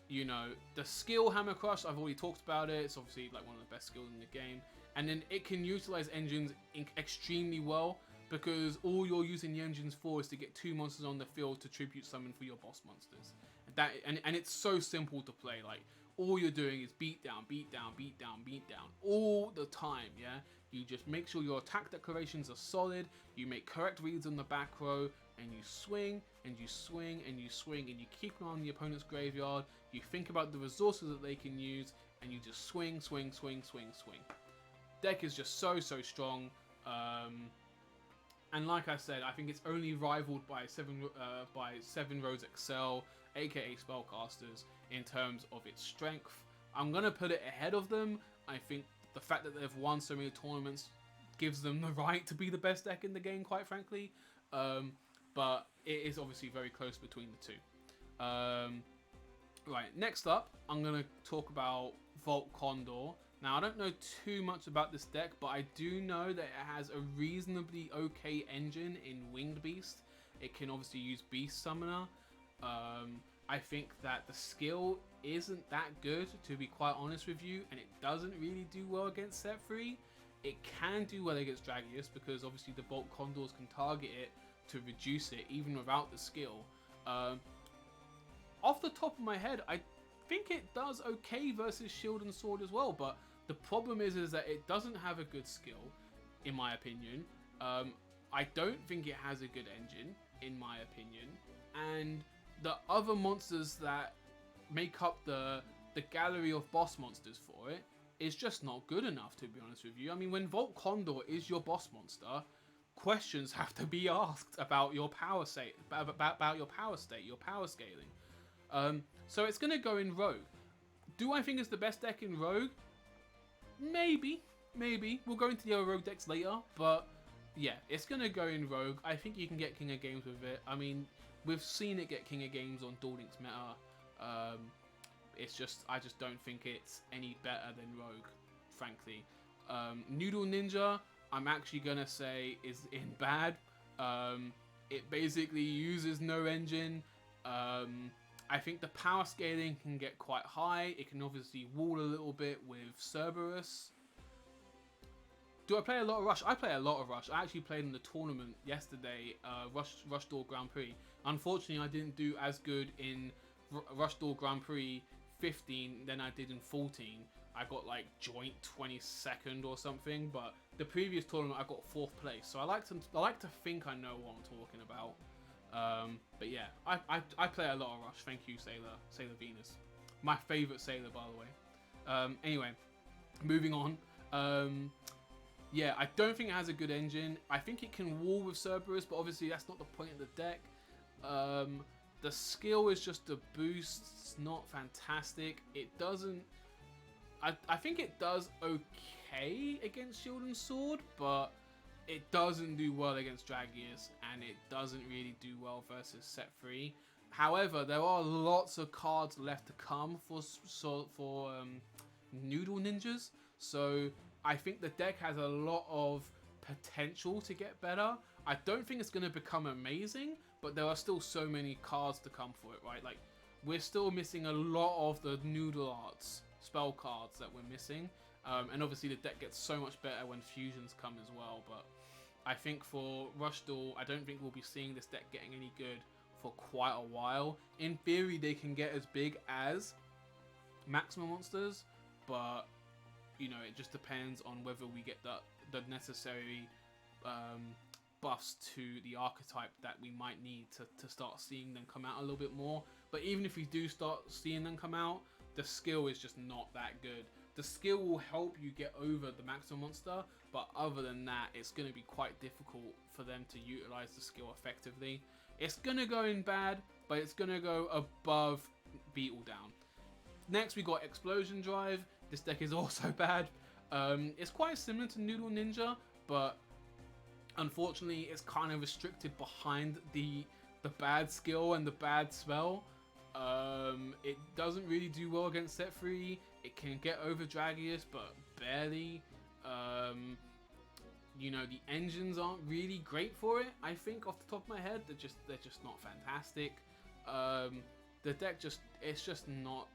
The skill Hammer Crush, I've already talked about it. It's obviously like one of the best skills in the game. And then it can utilize engines extremely well because all you're using the engines for is to get 2 monsters on the field to tribute summon for your boss monsters. And it's so simple to play. Like all you're doing is beat down all the time, yeah? You just make sure your attack declarations are solid, you make correct reads on the back row, and you swing, and you swing, and you swing, and you keep an eye on the opponent's graveyard, you think about the resources that they can use, and you just swing, swing, swing, swing, swing. Deck is just so strong, and like I said, I think it's only rivaled by Seven Roads Excel, aka Spellcasters, in terms of its strength. I'm gonna put it ahead of them. I think the fact that they've won so many tournaments gives them the right to be the best deck in the game, quite frankly. But it is obviously very close between the two. Right, next up, I'm going to talk about Vault Condor. Now, I don't know too much about this deck, but I do know that it has a reasonably okay engine in Winged Beast. It can obviously use Beast Summoner. I think that the skill isn't that good, to be quite honest with you, and it doesn't really do well against set free. It can do well against Dragius because obviously the Bolt Condors can target it to reduce it even without the skill. Off the top of my head, I think it does okay versus Shield and Sword as well, but the problem is that it doesn't have a good skill, in my opinion. I don't think it has a good engine, in my opinion, and the other monsters that make up the gallery of boss monsters for it is just not good enough, to be honest with you. I mean, when Vault Condor is your boss monster, questions have to be asked about your power state, about your power state, your power scaling. So it's going to go in Rogue. Do I think it's the best deck in Rogue? Maybe. We'll go into the other Rogue decks later, but yeah, it's going to go in Rogue. I think you can get King of Games with it. I mean, we've seen it get King of Games on Duel Links meta. I just don't think it's any better than Rogue, frankly. Noodle Ninja, I'm actually going to say is in bad. It basically uses no engine. I think the power scaling can get quite high. It can obviously wall a little bit with Cerberus. Do I play a lot of Rush? I play a lot of Rush. I actually played in the tournament yesterday, Rush Duel Grand Prix. Unfortunately, I didn't do as good in Rush Duel Grand Prix 15 than I did in 14. I got like joint 22nd or something, but the previous tournament I got 4th place. So I like to think I know what I'm talking about. But yeah, I play a lot of Rush. Thank you, Sailor Venus. My favorite Sailor, by the way. Anyway, moving on. Yeah, I don't think it has a good engine. I think it can wall with Cerberus, but obviously that's not the point of the deck. The skill is just a boost. It's not fantastic. It doesn't... I think it does okay against Shield and Sword, but it doesn't do well against Dragius, and it doesn't really do well versus set free. However, there are lots of cards left to come for Noodle Ninjas, so I think the deck has a lot of potential to get better. I don't think it's going to become amazing, but there are still so many cards to come for it, right? Like, we're still missing a lot of the Noodle Arts spell cards that we're missing, and obviously the deck gets so much better when fusions come as well, but I think for Rush Duel, I don't think we'll be seeing this deck getting any good for quite a while. In theory, they can get as big as Maximum Monsters, but, you know, it just depends on whether we get the necessary buffs to the archetype that we might need to start seeing them come out a little bit more. But even if we do start seeing them come out, the skill is just not that good. The skill will help you get over the Maximum Monster, but other than that, it's going to be quite difficult for them to utilize the skill effectively. It's going to go in bad, but it's going to go above Beetledown. Next, we got Explosion Drive. This deck is also bad. It's quite similar to Noodle Ninja, but unfortunately, it's kind of restricted behind the bad skill and the bad spell. It doesn't really do well against set free. It can get over Dragius, but barely. You know, the engines aren't really great for it. I think off the top of my head, they're just not fantastic. The deck it's just not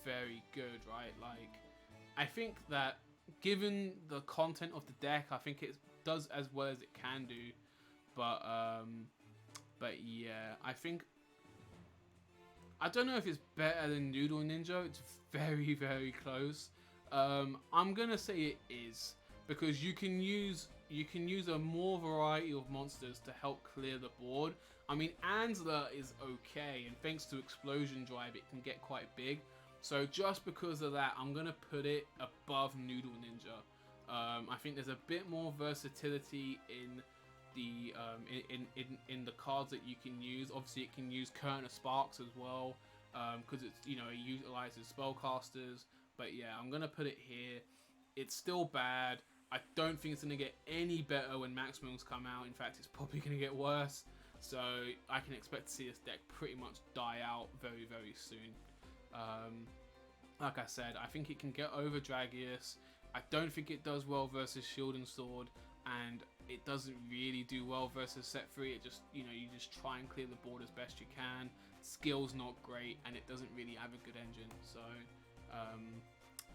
very good, right? Like, I think that given the content of the deck, I think it does as well as it can do. But yeah, I don't know if it's better than Noodle Ninja. It's very, very close. I'm gonna say it is. because you can use a more variety of monsters to help clear the board. I mean, Ansler is okay, and thanks to Explosion Drive, it can get quite big. So just because of that, I'm gonna put it above Noodle Ninja. I think there's a bit more versatility in the in the cards that you can use. Obviously, it can use Current of Sparks as well, because it's, you know, it utilizes spellcasters. But yeah, I'm gonna put it here. It's still bad. I don't think it's gonna get any better when Maximums come out. In fact, it's probably gonna get worse. So I can expect to see this deck pretty much die out very, very soon. Like I said, I think it can get over Dragius. I don't think it does well versus Shield and Sword, and it doesn't really do well versus Set 3. It just, you know, you just try and clear the board as best you can. Skill's not great, and it doesn't really have a good engine. So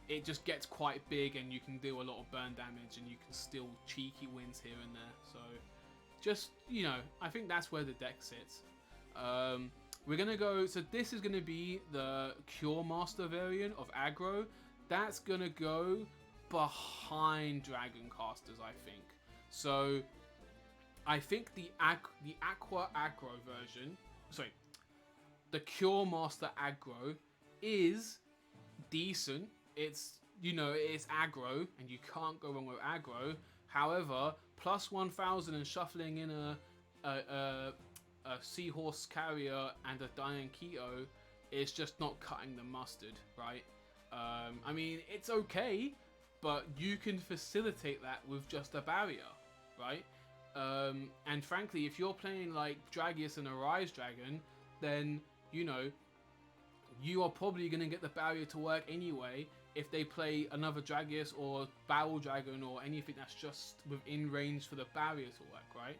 it just gets quite big, and you can do a lot of burn damage, and you can steal cheeky wins here and there. So just, you know, I think that's where the deck sits. We're gonna go, so this is gonna be the Cure Master variant of aggro. That's gonna go behind Dragon Casters, I think. So I think the Aqua Aggro version, sorry, the Cure Master aggro is decent. It's, you know, it's aggro, and you can't go wrong with aggro. However, plus 1000 and shuffling in a Seahorse Carrier and a Diane Keto is just not cutting the mustard, right? I mean, it's okay, but you can facilitate that with just a barrier, right? And frankly, if you're playing like Dragius and a Rise Dragon, then, you know, you are probably going to get the barrier to work anyway if they play another Dragius or Barrel Dragon or anything that's just within range for the barrier to work, right?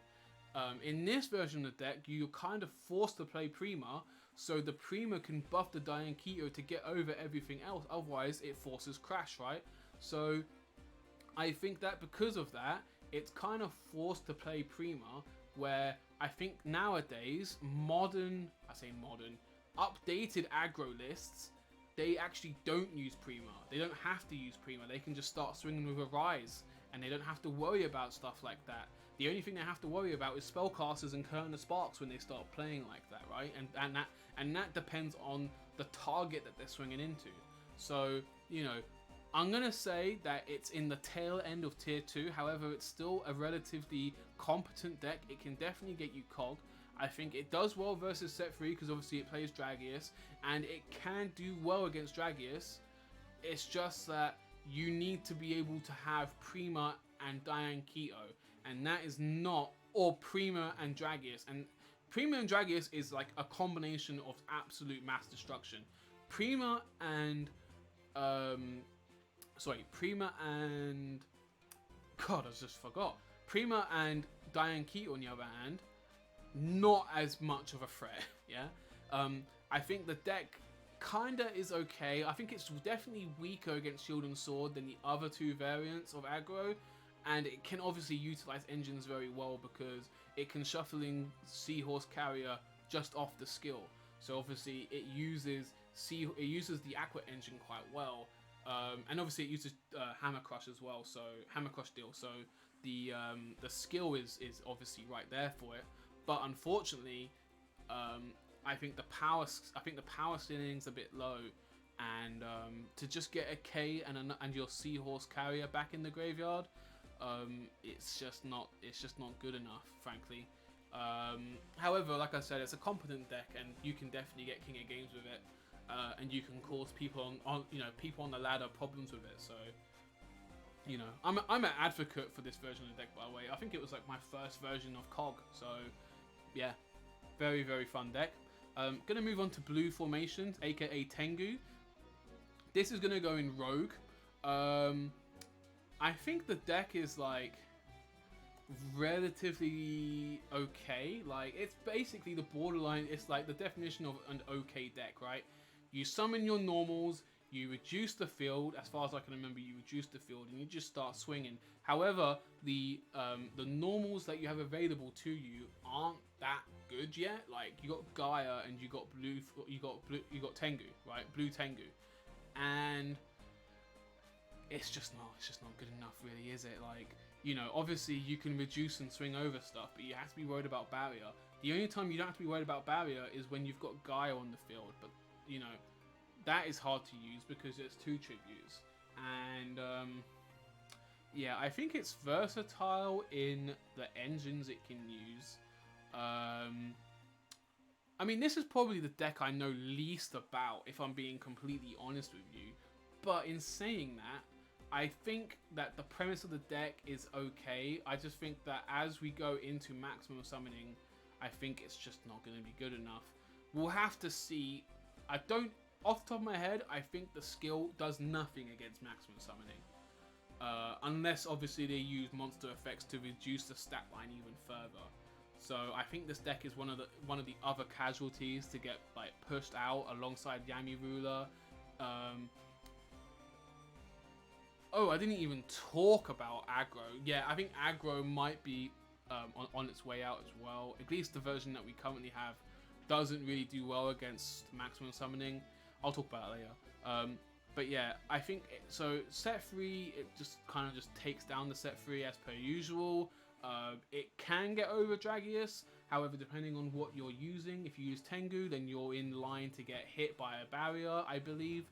In this version of the deck, you're kind of forced to play Prima, so the Prima can buff the Diane Keto to get over everything else, otherwise it forces Crash, right? So I think that because of that, it's kind of forced to play Prima, where I think nowadays, updated aggro lists, they actually don't use Prima. They don't have to use Prima. They can just start swinging with a Rise, and they don't have to worry about stuff like that. The only thing they have to worry about is spellcasters and Current of Sparks when they start playing like that, right? And that depends on the target that they're swinging into. So, you know, I'm gonna say that it's in the tail end of tier 2. However, it's still a relatively competent deck. It can definitely get you cogged. I think it does well versus Set 3 because obviously it plays Dragius, and it can do well against Dragius. It's just that you need to be able to have Prima and Diane Keto, and that is not, or Prima and Dragius. And Prima and Dragius is like a combination of absolute mass destruction. Prima and Prima and God, I just forgot. Prima and Diane Keto, on the other hand, not as much of a threat. Yeah, I think the deck kinda is okay. I think it's definitely weaker against Shield and Sword than the other two variants of aggro, and it can obviously utilize engines very well because it can shuffle in Seahorse Carrier just off the skill. So obviously it uses the Aqua engine quite well, and obviously it uses Hammer Crush as well. So Hammer Crush deal. So the skill is obviously right there for it. But unfortunately, I think the power ceiling's a bit low, and to just get a K and your Seahorse Carrier back in the graveyard, it's just not good enough, frankly. However, like I said, it's a competent deck, and you can definitely get king of games with it, and you can cause people on the ladder problems with it. So, you know, I'm an advocate for this version of the deck, by the way. I think it was like my first version of Cog, so yeah, very, very fun deck. Gonna move on to blue formations, aka Tengu. This is gonna go in Rogue. I think the deck is like relatively okay. Like, it's basically the borderline. It's like the definition of an okay deck, right? You summon your normals, you reduce the field. As far as I can remember, you reduce the field and you just start swinging. However, the normals that you have available to you aren't that good yet. Like, you got Gaia and you got Tengu, right? Blue Tengu, and it's just not good enough, really, is it? Like, you know, obviously you can reduce and swing over stuff, but you have to be worried about barrier. The only time you don't have to be worried about barrier is when you've got Gaia on the field, but you know, that is hard to use because it's 2 tributes. And yeah, I think it's versatile in the engines it can use. I mean, this is probably the deck I know least about, if I'm being completely honest with you. But in saying that, I think that the premise of the deck is okay. I just think that as we go into maximum summoning, I think it's just not going to be good enough. We'll have to see. I don't, off the top of my head, I think the skill does nothing against maximum summoning. Unless obviously they use monster effects to reduce the stat line even further. So I think this deck is one of the other casualties to get like pushed out alongside Yami Ruler. Oh, I didn't even talk about aggro. Yeah, I think aggro might be on its way out as well. At least the version that we currently have doesn't really do well against maximum summoning. I'll talk about it later. But yeah, I think so. Set 3, it just kind of just takes down the set 3 as per usual. It can get over Dragius, however, depending on what you're using. If you use Tengu, then you're in line to get hit by a barrier, I believe.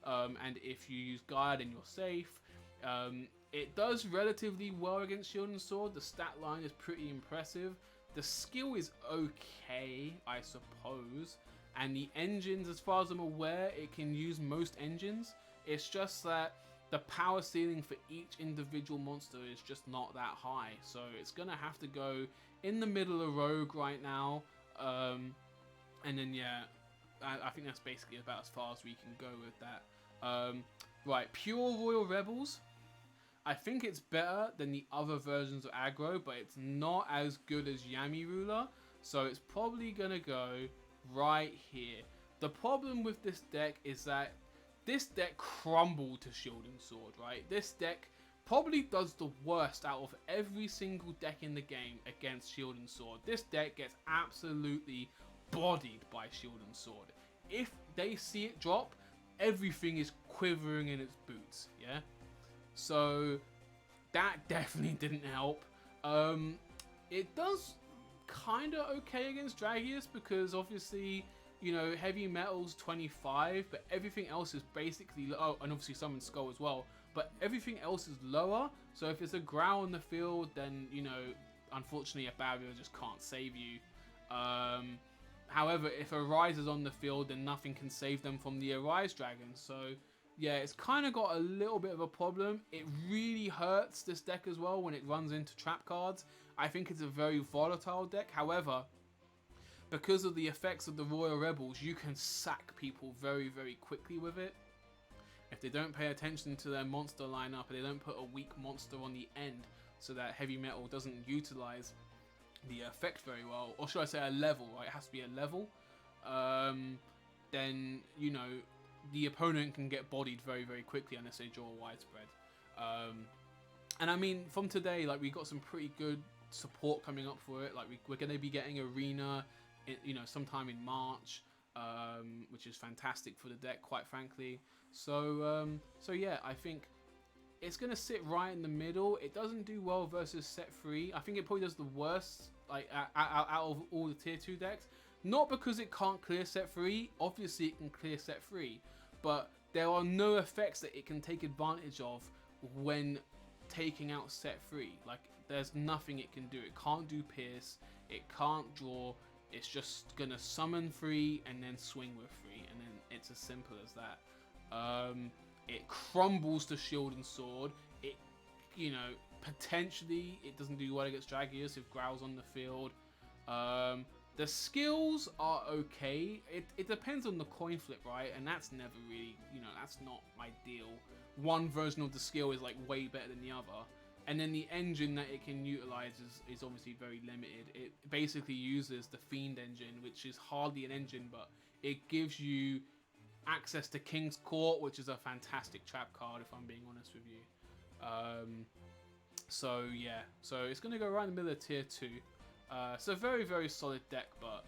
And if you use Gaia, then you're safe. It does relatively well against Shield and Sword. The stat line is pretty impressive. The skill is okay, I suppose. And the engines, as far as I'm aware, it can use most engines. It's just that the power ceiling for each individual monster is just not that high. So it's going to have to go in the middle of Rogue right now. And then, yeah, I think that's basically about as far as we can go with that. Right, Pure Royal Rebels. I think it's better than the other versions of aggro, but it's not as good as Yami Ruler. So it's probably going to go right here. The problem with this deck is that this deck crumbled to Shield and Sword, right? This deck probably does the worst out of every single deck in the game against Shield and Sword. This deck gets absolutely bodied by Shield and Sword. If they see it drop, everything is quivering in its boots, yeah? So that definitely didn't help. It does kind of okay against Dragius because obviously, you know, heavy metal's 25, but everything else is basically, oh, and obviously summon Skull as well, but everything else is lower. So if it's a growl on the field, then, you know, unfortunately a barrier just can't save you. However, if Arise is on the field, then nothing can save them from the Arise Dragon. So yeah, it's kind of got a little bit of a problem. It really hurts this deck as well when it runs into trap cards. I think it's a very volatile deck. However, because of the effects of the Royal Rebels, you can sack people very, very quickly with it. If they don't pay attention to their monster lineup and they don't put a weak monster on the end so that heavy metal doesn't utilize the effect very well, or should I say a level, right? It has to be a level. Then, you know, the opponent can get bodied very, very quickly unless they draw a widespread. And I mean, from today, like, we got some pretty good support coming up for it. Like, we're going to be getting Arena, you know, sometime in March, which is fantastic for the deck, quite frankly. So yeah, I think it's going to sit right in the middle. It doesn't do well versus set 3. I think it probably does the worst, like, out of all the tier 2 decks. Not because it can't clear set 3. Obviously, it can clear set 3. But there are no effects that it can take advantage of when taking out set 3. Like, there's nothing it can do. It can't do Pierce. It can't draw. It's just going to summon 3 and then swing with 3. And then it's as simple as that. It crumbles to Shield and Sword. It, you know, potentially it doesn't do well against Dragius if Growl's on the field. The skills are okay. It depends on the coin flip, right? And that's never really, you know, that's not ideal. One version of the skill is like way better than the other. And then the engine that it can utilize is obviously very limited. It basically uses the Fiend engine, which is hardly an engine, but it gives you access to King's Court, which is a fantastic trap card, if I'm being honest with you. So yeah, so it's going to go right in the middle of tier 2. It's a very, very solid deck, but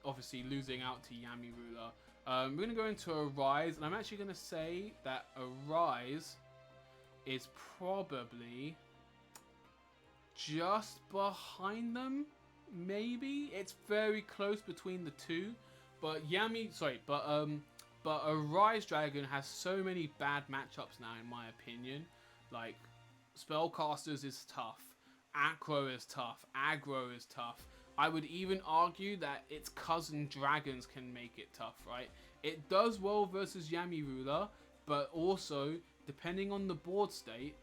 obviously losing out to Yami Ruler. We're gonna go into a Rise, and I'm actually gonna say that a Rise is probably just behind them. Maybe it's very close between the two, but but a Rise Dragon has so many bad matchups now, in my opinion. Like, Spellcasters is tough, Acro is tough, Aggro is tough. I would even argue that its cousin Dragons can make it tough, right? It does well versus Yami Ruler, but also, depending on the board state,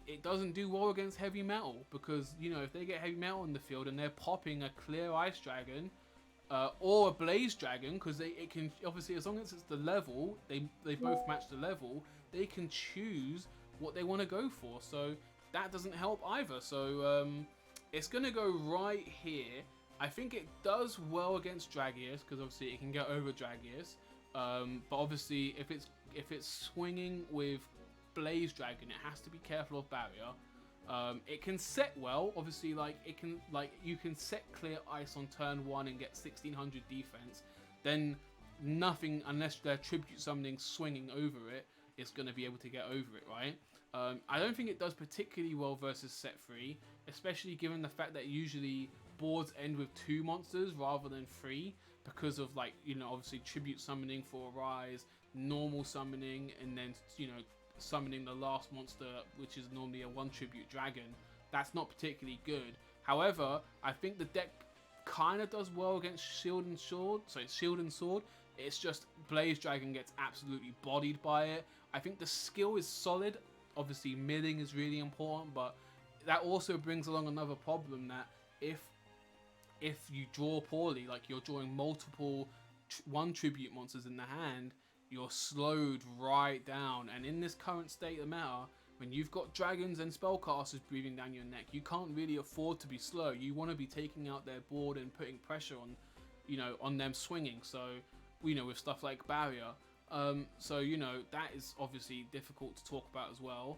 it doesn't do well against Heavy Metal, because, you know, if they get Heavy Metal in the field and they're popping a Clear Ice Dragon, or a Blaze Dragon, because it can, obviously, as long as it's the level, they both match the level, they can choose what they want to go for, so that doesn't help either. So it's going to go right here. I think it does well against Dragius, because obviously it can get over Dragius, but obviously if it's swinging with Blaze Dragon, it has to be careful of barrier. It can set well, obviously, you can set Clear Ice on turn 1 and get 1600 defense, then nothing, unless they're Tribute Summoning swinging over it, is going to be able to get over it, right? I don't think it does particularly well versus set 3, especially given the fact that usually boards end with 2 monsters rather than 3, because of, like, you know, obviously Tribute Summoning for a Rise, normal summoning, and then, you know, summoning the last monster, which is normally a 1 tribute dragon. That's not particularly good. However, I think the deck kind of does well against Shield and Sword. It's just Blaze Dragon gets absolutely bodied by it. I think the skill is solid. Obviously, milling is really important, but that also brings along another problem, that if you draw poorly, like you're drawing multiple 1 tribute monsters in the hand, you're slowed right down. And in this current state of meta, when you've got dragons and spellcasters breathing down your neck, you can't really afford to be slow. You want to be taking out their board and putting pressure on, you know, on them swinging. So, you know, with stuff like barrier. So, you know, that is obviously difficult to talk about as well.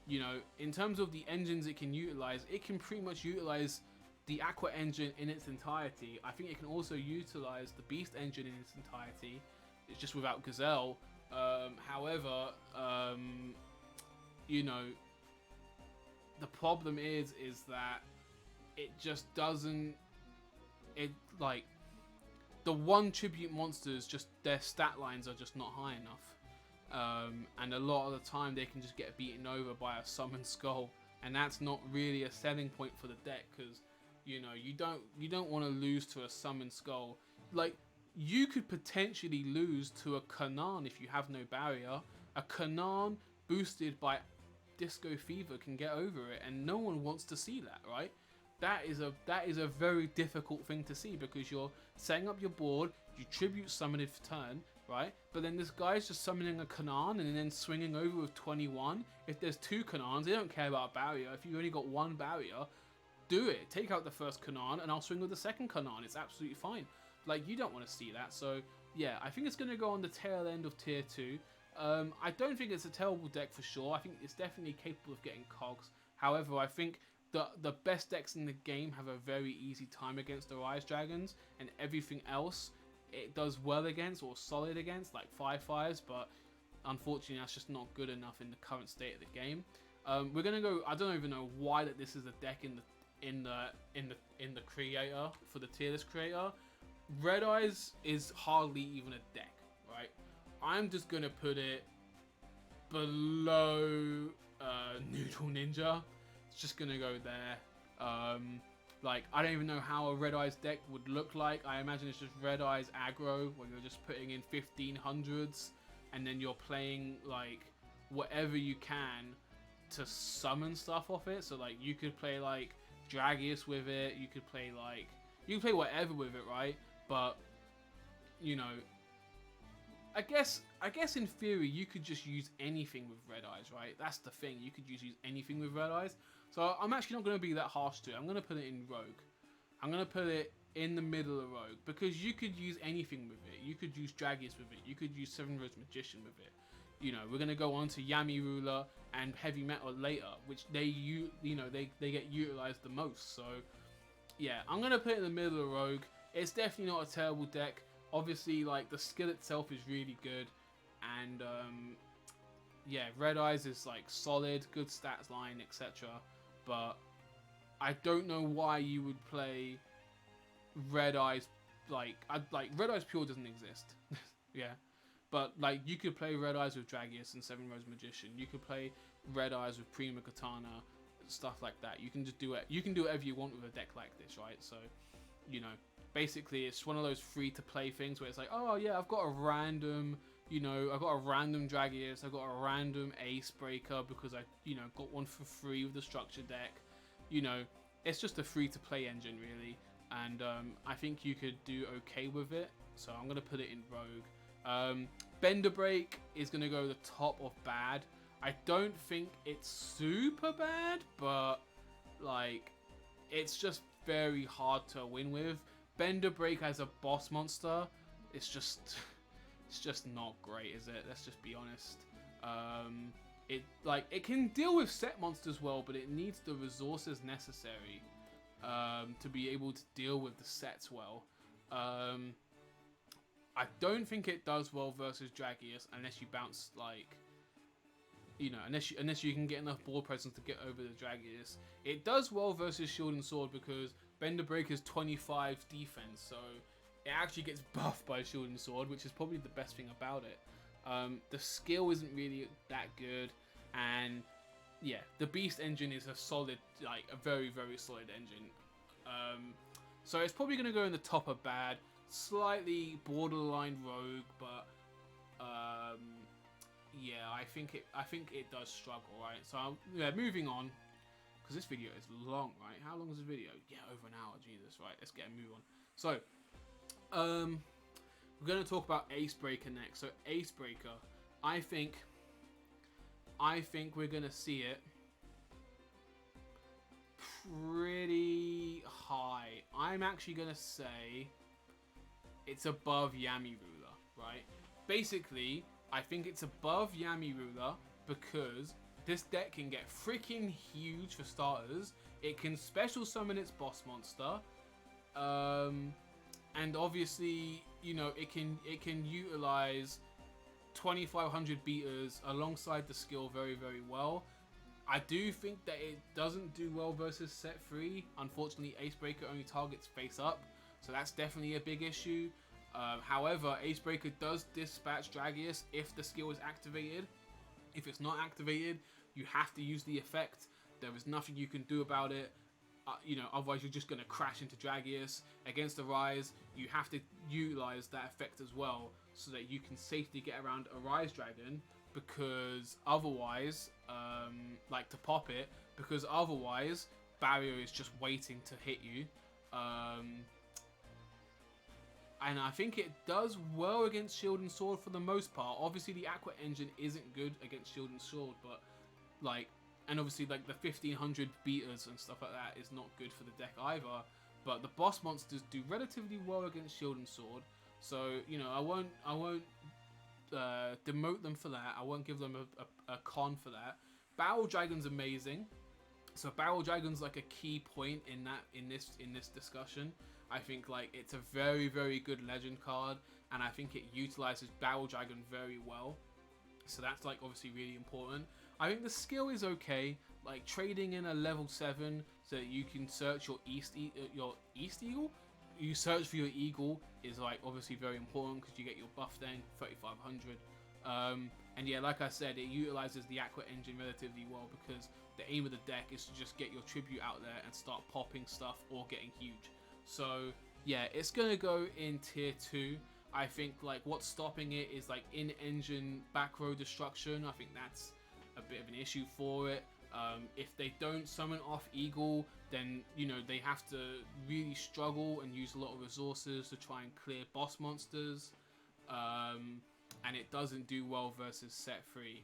You know, in terms of the engines it can utilize, it can pretty much utilize the Aqua engine in its entirety. I think it can also utilize the Beast engine in its entirety. It's just without Gazelle. However, you know, the problem is that it just doesn't. It, like, the 1 tribute monsters, just their stat lines are just not high enough, and a lot of the time they can just get beaten over by a Summon Skull, and that's not really a selling point for the deck, because, you know, you don't want to lose to a Summon Skull. Like, you could potentially lose to a Kanan if you have no barrier. A Kanan boosted by Disco Fever can get over it, and no one wants to see that, right? That is a very difficult thing to see, because you're setting up your board, you tribute summon it for turn, right? But then this guy's just summoning a Kanan and then swinging over with 21. If there's 2 Kanans, they don't care about barrier. If you've only got 1 barrier, do it. Take out the first Kanan and I'll swing with the second Kanan. It's absolutely fine. Like, you don't want to see that. So, yeah, I think it's going to go on the tail end of tier 2. I don't think it's a terrible deck for sure. I think it's definitely capable of getting cogs. However, I think the best decks in the game have a very easy time against the Rise Dragons, and everything else it does well against, or solid against, like 5/5s, but unfortunately that's just not good enough in the current state of the game. We're gonna go. I don't even know why that this is a deck in the creator, for the tier list creator. Red Eyes is hardly even a deck, right? I'm just gonna put it below Noodle Ninja. It's just gonna go there. Like, I don't even know how a Red Eyes deck would look like. I imagine it's just Red Eyes aggro, where you're just putting in 1500s, and then you're playing like whatever you can to summon stuff off it. So like, you could play like Dragius with it. You could play whatever with it, right? But, you know, I guess in theory you could just use anything with Red Eyes, right? That's the thing. You could just use anything with Red Eyes. So I'm actually not going to be that harsh to it. I'm going to put it in Rogue. I'm going to put it in the middle of Rogue, because you could use anything with it. You could use Dragius with it. You could use Seven Rose Magician with it. You know, we're going to go on to Yami Ruler and Heavy Metal later, which they get utilized the most. So yeah, I'm going to put it in the middle of Rogue. It's definitely not a terrible deck. Obviously, like, the skill itself is really good, and yeah, Red Eyes is like solid, good stats line, etc. But I don't know why you would play Red Eyes like Red Eyes Pure doesn't exist. Yeah. But like you could play Red Eyes with Dragius and Seven Rose Magician. You could play Red Eyes with Prima Katana, stuff like that. You can just do it. You can do whatever you want with a deck like this, right? So, you know, basically it's one of those free to play things where it's like, oh yeah, I've got a random, I've got a random Dragius, I've got a random Ace Breaker because I, got one for free with the structure deck. It's just a free to play engine really, and I think you could do okay with it. So I'm gonna put it in Rogue. Bender Break is gonna go the top of bad. I don't think it's super bad, but like it's just very hard to win with. Bender Break as a boss monster, it's just not great, is it? Let's just be honest. It can deal with set monsters well, but it needs the resources necessary to be able to deal with the sets well. I don't think it does well versus Dragius unless you bounce unless you can get enough board presence to get over the Dragius. It does well versus Shield and Sword because Bender Break is 25 defense, so it actually gets buffed by Shield and Sword, which is probably the best thing about it. The skill isn't really that good, and yeah, the Beast engine is a solid, a very, very solid engine. So it's probably going to go in the top of bad, slightly borderline Rogue, but yeah, I think it does struggle, right? So yeah, moving on, because this video is long, right? How long is this video? Yeah, over an hour. Jesus, right? Let's get a move on. So, we're going to talk about Ace Breaker next. So Ace Breaker, I think we're going to see it pretty high. I'm actually going to say it's above Yami Ruler, right? Basically, I think it's above Yami Ruler because this deck can get freaking huge for starters. It can special summon its boss monster. And obviously, it can utilize 2500 beaters alongside the skill very, very well. I do think that it doesn't do well versus set 3. Unfortunately, Ace Breaker only targets face up, so that's definitely a big issue. However, Ace Breaker does dispatch Dragius if the skill is activated. If it's not activated, you have to use the effect. There is nothing you can do about it. Otherwise you're just going to crash into Dragius. Against Arise, you have to utilize that effect as well so that you can safely get around Arise Dragon, because otherwise, to pop it, because otherwise Barrier is just waiting to hit you. And I think it does well against Shield and Sword for the most part. Obviously the Aqua engine isn't good against Shield and Sword, but and obviously the 1500 beaters and stuff like that is not good for the deck either. But the boss monsters do relatively well against Shield and Sword, so I won't demote them for that. I won't give them a con for that. Barrel Dragon's amazing. So Barrel Dragon's like a key point in this discussion. I think it's a very, very good legend card, and I think it utilizes Barrel Dragon very well. So that's obviously really important. I think the skill is okay, trading in a level 7 so that you can search your East Eagle. You search for your Eagle is obviously very important because you get your buff then 3500. And yeah, like I said, it utilizes the Aqua engine relatively well because the aim of the deck is to just get your tribute out there and start popping stuff or getting huge. So yeah, it's gonna go in tier 2. I think what's stopping it is in-engine back row destruction. I think that's a bit of an issue for it. If they don't summon off Eagle, then they have to really struggle and use a lot of resources to try and clear boss monsters. And it doesn't do well versus set 3.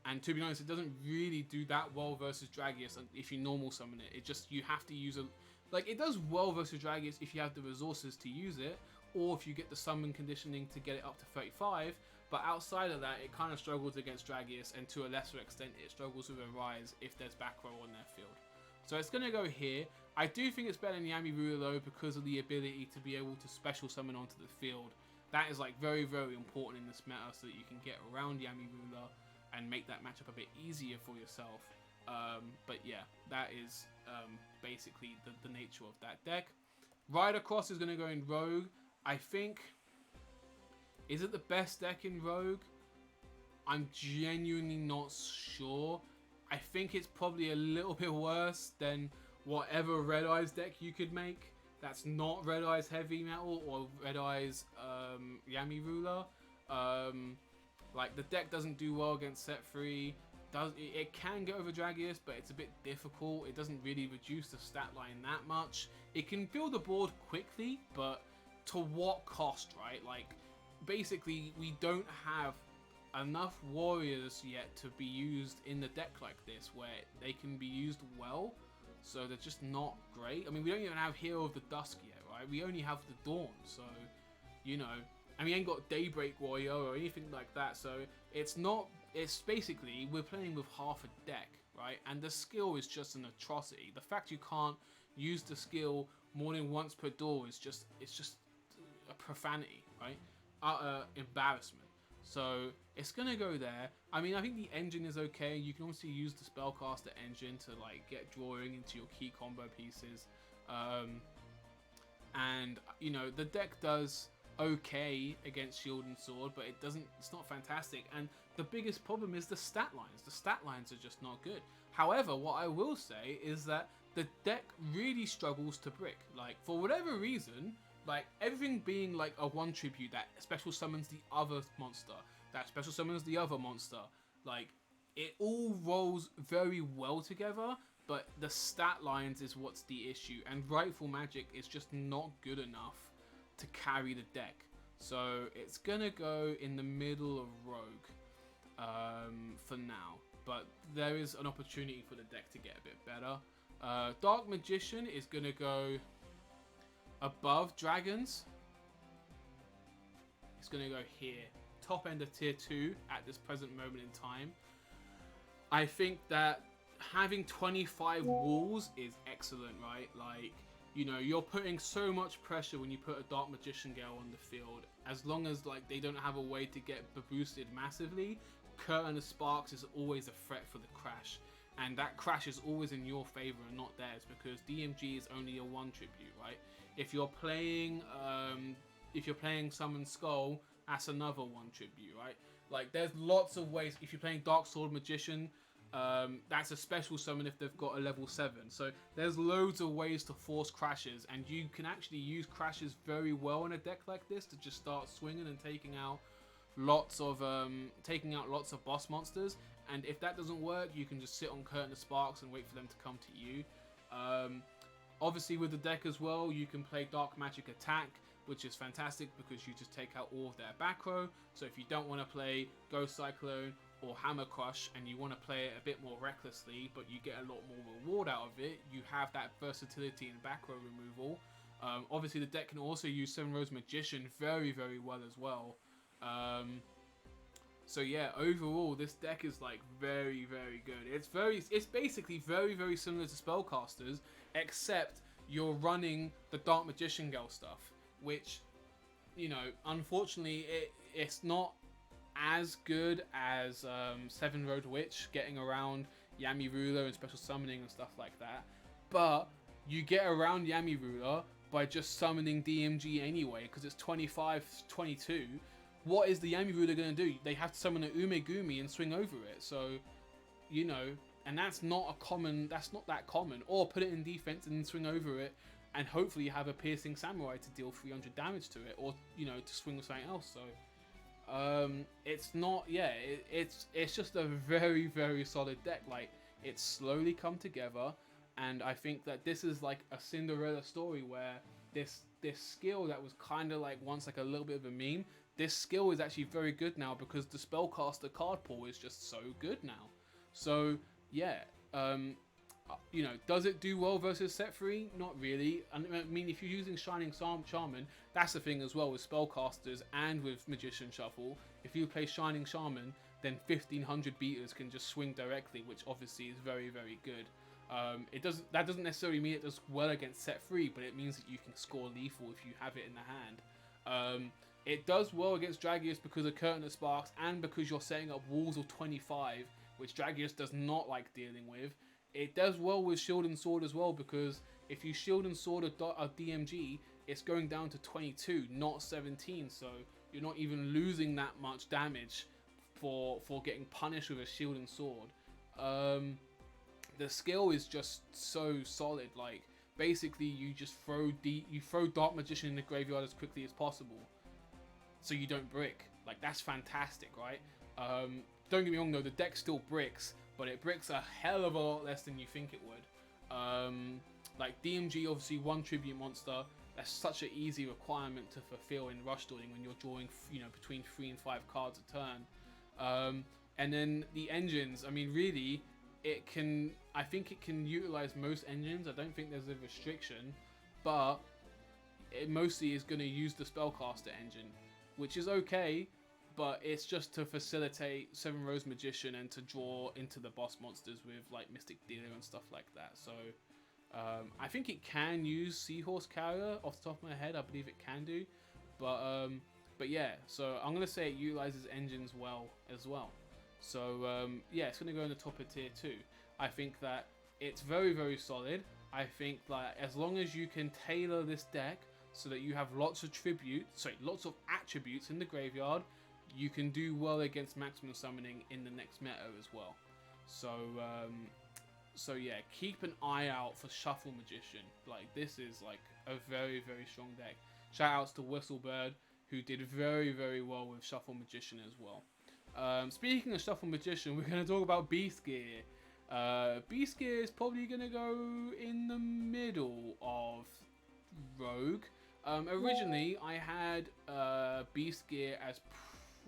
And to be honest, it doesn't really do that well versus Dragius if you normal summon it. You have to use it does well versus Dragius if you have the resources to use it, or if you get the summon conditioning to get it up to 35. But outside of that, it kind of struggles against Dragius, and to a lesser extent, it struggles with Arise if there's back row on their field. So it's going to go here. I do think it's better than Yami Ruler though, because of the ability to be able to special summon onto the field. That is like very, very important in this meta so that you can get around Yami Ruler and make that matchup a bit easier for yourself. But yeah, that is basically the nature of that deck. Rider Cross is going to go in Rogue. I think, is it the best deck in Rogue? I'm genuinely not sure. I think it's probably a little bit worse than whatever Red Eyes deck you could make. That's not Red Eyes Heavy Metal or Red Eyes Yami Ruler. Like, the deck doesn't do well against set 3. It can get over Dragius, but it's a bit difficult. It doesn't really reduce the stat line that much. It can build the board quickly, but to what cost, right? Like, basically, we don't have enough warriors yet to be used in the deck like this, where they can be used well. So they're just not great. I mean, we don't even have Hero of the Dusk yet, right? We only have the Dawn, so, you know. And we ain't got Daybreak Warrior or anything like that, so it's not... It's basically, we're playing with half a deck, right? And the skill is just an atrocity. The fact you can't use the skill more than once per door is just... It's just a profanity, right? Embarrassment. So it's gonna go there. I mean, I think the engine is okay. You can obviously use the spellcaster engine to like get drawing into your key combo pieces, and you know the deck does okay against Shield and Sword, but it doesn't. It's not fantastic. And the biggest problem is the stat lines. The stat lines are just not good. However, what I will say is that the deck really struggles to brick. Like, for whatever reason, like everything being like a 1 tribute that special summons the other monster, that special summons the other monster, like it all rolls very well together, but the stat lines is what's the issue, and Rightful Magic is just not good enough to carry the deck. So it's gonna go in the middle of Rogue for now, but there is an opportunity for the deck to get a bit better. Dark Magician is gonna go above Dragons. It's gonna go here, top end of tier 2 at this present moment in time. I think that having 25 walls is excellent, right? Like, you know, you're putting so much pressure when you put a Dark Magician girl on the field. As long as like they don't have a way to get boosted massively, Curtain of Sparks is always a threat for the crash. And that crash is always in your favor and not theirs, because DMG is only a 1 tribute, right? If you're playing Summon Skull, that's another 1 tribute, right? Like, there's lots of ways. If you're playing Dark Sword Magician, that's a special summon if they've got a level 7. So there's loads of ways to force crashes, and you can actually use crashes very well in a deck like this to just start swinging and taking out lots of boss monsters. And if that doesn't work, you can just sit on Curtain of Sparks and wait for them to come to you. Obviously, with the deck as well, you can play Dark Magic Attack, which is fantastic because you just take out all of their back row. So if you don't want to play Ghost Cyclone or Hammer Crush and you want to play it a bit more recklessly, but you get a lot more reward out of it, you have that versatility in back row removal. Obviously, the deck can also use Seven Rose Magician very, very well as well. So yeah, overall, this deck is like very, very good. It's basically very, very similar to Spellcasters, except you're running the Dark Magician Girl stuff, which, you know, unfortunately, it's not as good as Seven Road Witch, getting around Yami Ruler and special summoning and stuff like that. But you get around Yami Ruler by just summoning DMG anyway, because it's 25-22. What is the Yami Ruler going to do? They have to summon an Umegumi and swing over it. So, you know, and that's not that common. Or put it in defense and then swing over it, and hopefully you have a Piercing Samurai to deal 300 damage to it, or, you know, to swing with something else. So, it's not, yeah, it's just a very, very solid deck. Like, it's slowly come together, and I think that this is like a Cinderella story where this skill that was kind of like once like a little bit of a meme, this skill is actually very good now because the Spellcaster card pool is just so good now. So yeah, you know, does it do well versus set 3? Not really. I mean, if you're using Shining Shaman, that's the thing as well with Spellcasters and with Magician Shuffle. If you play Shining Shaman, then 1500 beaters can just swing directly, which obviously is very, very good. That doesn't necessarily mean it does well against set 3, but it means that you can score lethal if you have it in the hand. It does well against Dragius because of Curtain of Sparks and because you're setting up walls of 25, which Dragius does not like dealing with. It does well with Shield and Sword as well because if you Shield and Sword a DMG, it's going down to 22, not 17, so you're not even losing that much damage for getting punished with a Shield and Sword. The skill is just so solid. Like basically, you just throw Dark Magician in the graveyard as quickly as possible, so you don't brick. Like that's fantastic, right? Don't get me wrong though, the deck still bricks, but it bricks a hell of a lot less than you think it would. Like DMG, obviously one tribute monster. That's such an easy requirement to fulfill in rush dueling when you're drawing, between 3 and 5 cards a turn. And then the engines. I mean, really, I think it can utilize most engines. I don't think there's a restriction, but it mostly is going to use the Spellcaster engine, which is okay, but it's just to facilitate 7 Rose Magician and to draw into the boss monsters with like Mystic Dealer and stuff like that. So I think it can use Seahorse Carrier off the top of my head. I believe it can do, but yeah. So I'm gonna say it utilizes engines well as well. So yeah, it's gonna go in the top of tier 2. I think that it's very, very solid. I think that as long as you can tailor this deck so that you have lots of attributes in the graveyard, you can do well against maximum summoning in the next meta as well. So yeah, keep an eye out for Shuffle Magician. Like this is like a very, very strong deck. Shout outs to Whistlebird, who did very, very well with Shuffle Magician as well. Speaking of Shuffle Magician, we're going to talk about Beast Gear. Beast Gear is probably going to go in the middle of Rogue. Originally, I had Beast Gear as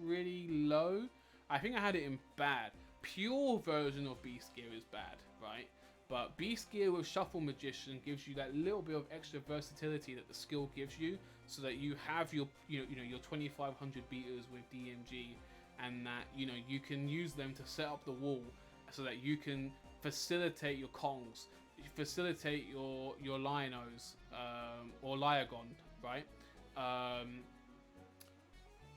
pretty low. I think I had it in bad. Pure version of Beast Gear is bad, right? But Beast Gear with Shuffle Magician gives you that little bit of extra versatility that the skill gives you, so that you have your your 2500 beaters with DMG, and that you can use them to set up the wall, so that you can facilitate your Kongs, facilitate your Lionos or Lyagon, right?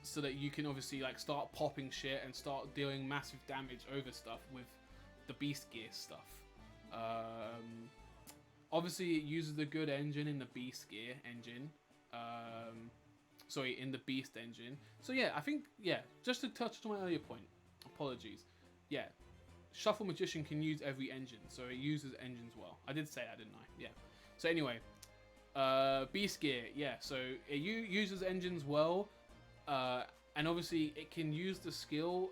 So that you can obviously like start popping shit and start dealing massive damage over stuff with the Beast Gear stuff. Obviously, it uses a good engine in the Beast Gear engine. In the Beast engine. So yeah, I think, just to touch on my earlier point, apologies. Yeah, Shuffle Magician can use every engine, so it uses engines well. I did say that, didn't I? Yeah. So anyway, Beast Gear, yeah, so it uses engines well, and obviously it can use the skill.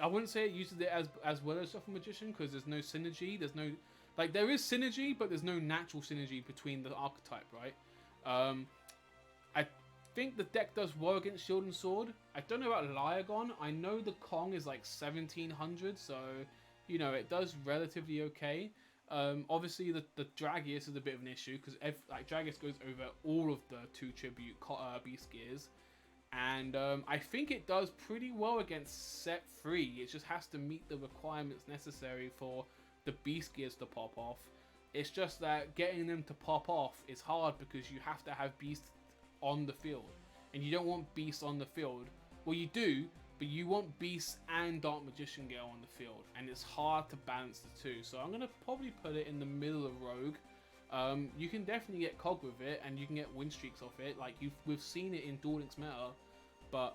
I wouldn't say it uses it as well as Shuffle Magician, because there's no synergy. There's no, like, there is synergy, but there's no natural synergy between the archetype, right? I think the deck does well against Shield and Sword. I don't know about Lyagon. I know the Kong is like 1700, so it does relatively okay. Obviously the Dragius is a bit of an issue, because Dragius goes over all of the 2 tribute Beast Gears, and I think it does pretty well against set 3. It just has to meet the requirements necessary for the Beast Gears to pop off. It's just that getting them to pop off is hard, because you have to have Beast on the field, and you don't want Beast on the field. Well, you do, but you want Beast and Dark Magician Girl on the field, and it's hard to balance the two. So I'm gonna probably put it in the middle of Rogue. You can definitely get Cog with it, and you can get win streaks off it. Like we've seen it in Duel Links meta, but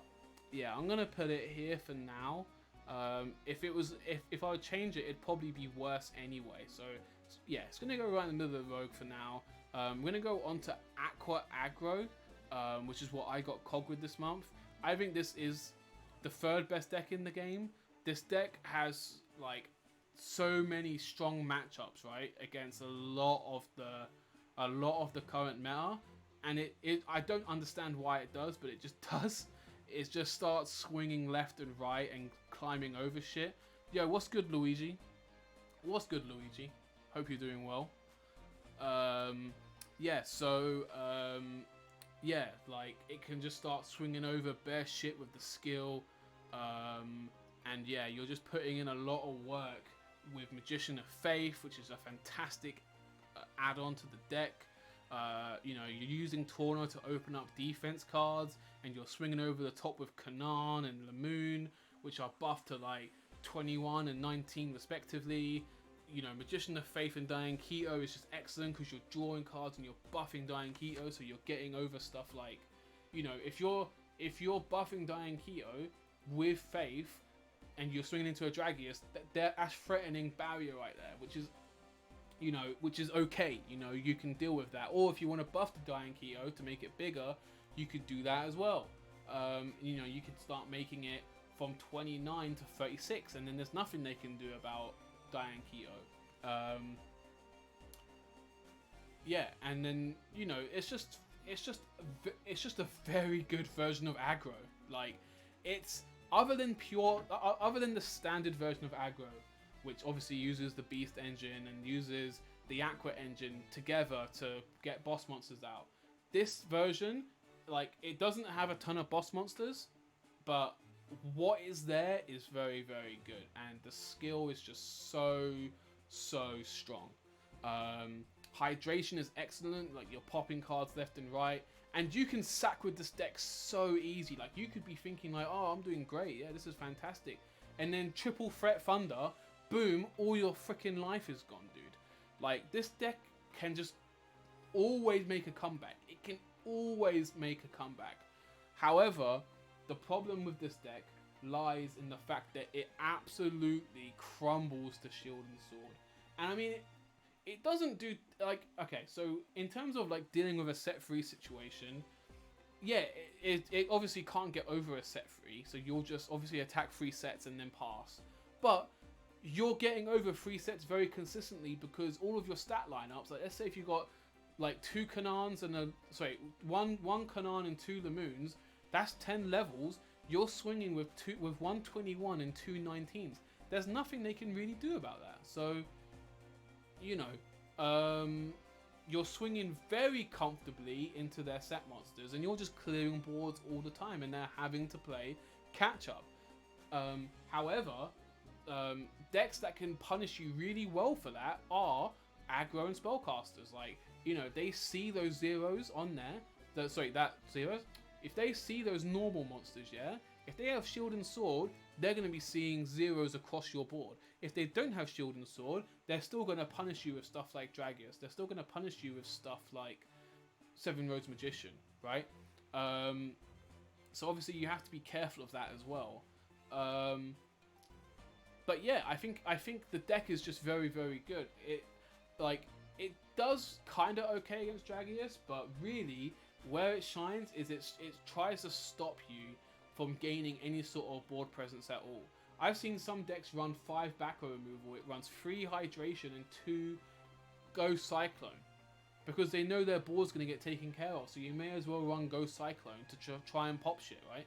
yeah, I'm gonna put it here for now. If I would change it, it'd probably be worse anyway. So yeah, it's gonna go right in the middle of Rogue for now. I'm gonna go on to Aqua Aggro, which is what I got Cog with this month. I think this is the 3rd best deck in the game. This deck has like so many strong matchups, right, against a lot of the current meta, and I don't understand why it does, but it just does. It just starts swinging left and right and climbing over shit. Yo, what's good, Luigi? What's good, Luigi? Hope you're doing well. Yeah, so yeah, like it can just start swinging over bare shit with the skill, and yeah, you're just putting in a lot of work with Magician of Faith, which is a fantastic add-on to the deck. You're using Torna to open up defense cards, and you're swinging over the top with Kanan and Lamoon, which are buffed to like 21 and 19 respectively. You know, Magician of Faith and Dying Keto is just excellent because you're drawing cards and you're buffing Dying Keto, so you're getting over stuff like, you know, if you're buffing Dying Keto with Faith and you're swinging into a Dragius, that's threatening barrier right there, which is, you know, which is okay. You know, you can deal with that. Or if you want to buff the Dying Keto to make it bigger, you could do that as well. You know, you could start making it from 29 to 36, and then there's nothing they can do about Dying Keto. Yeah, and then, you know, it's just a very good version of aggro. Like, it's other than the standard version of aggro, which obviously uses the Beast engine and uses the Aqua engine together to get boss monsters out. This version, like, it doesn't have a ton of boss monsters, but what is there is very, very good, and the skill is just so strong. Hydration is excellent, like you're popping cards left and right, and you can sack with this deck so easy. Like, you could be thinking like, oh, I'm doing great, yeah, this is fantastic, and then triple threat thunder, boom, all your freaking life is gone, dude. Like, this deck can just always make a comeback. It can always make a comeback. However, the problem with this deck lies in the fact that it absolutely crumbles to Shield and Sword. And I mean, it doesn't do, like, okay, so in terms of like dealing with a set 3 situation, yeah, it obviously can't get over a set 3, so you'll just obviously attack 3 sets and then pass. But you're getting over 3 sets very consistently because all of your stat lineups, like let's say if you got like 2 Kanans and one Kanan and 2 Lamoons, that's 10 levels. You're swinging with 121 and 2 19s. There's nothing they can really do about that. So, you know, you're swinging very comfortably into their set monsters, and you're just clearing boards all the time, and they're having to play catch up. However, decks that can punish you really well for that are aggro and spellcasters. Like, you know, they see those zeros on there. Zeros. If they see those normal monsters, yeah, if they have Shield and Sword, they're going to be seeing zeros across your board. If they don't have Shield and Sword, they're still going to punish you with stuff like Dragius. They're still going to punish you with stuff like Seven Roads Magician, right? So obviously you have to be careful of that as well. But yeah, I think the deck is just very, very good. It does kind of okay against Dragius, but really where it shines is it tries to stop you from gaining any sort of board presence at all. I've seen some decks run 5 back row removal. It runs 3 hydration and 2 Ghost Cyclone because they know their board's going to get taken care of. So you may as well run Ghost Cyclone to try and pop shit, right?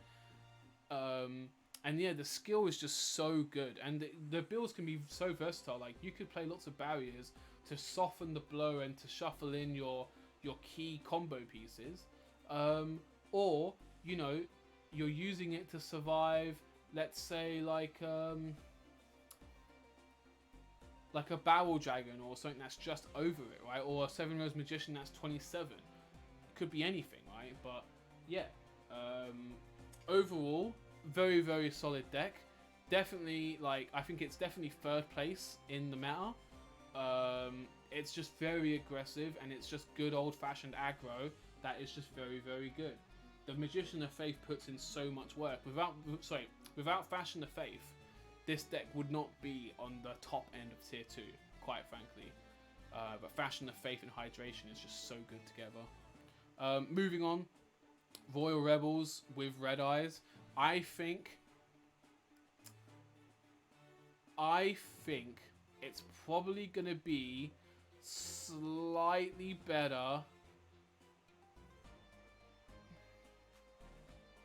And yeah, the skill is just so good, and the builds can be so versatile. Like, you could play lots of barriers to soften the blow and to shuffle in your key combo pieces, or, you know, you're using it to survive, let's say, like a Barrel Dragon or something that's just over it, right? Or a Seven Rose Magician that's 27. It could be anything, right? But yeah, overall, very, very solid deck. Definitely, like, I think it's definitely 3rd place in the meta. It's just very aggressive, and it's just good old-fashioned aggro that is just very, very good. The Magician of Faith puts in so much work. Without Fashion of Faith, this deck would not be on the top end of tier 2, quite frankly. But Fashion of Faith and Hydration is just so good together. Moving on, Royal Rebels with Red Eyes. I think it's probably going to be slightly better.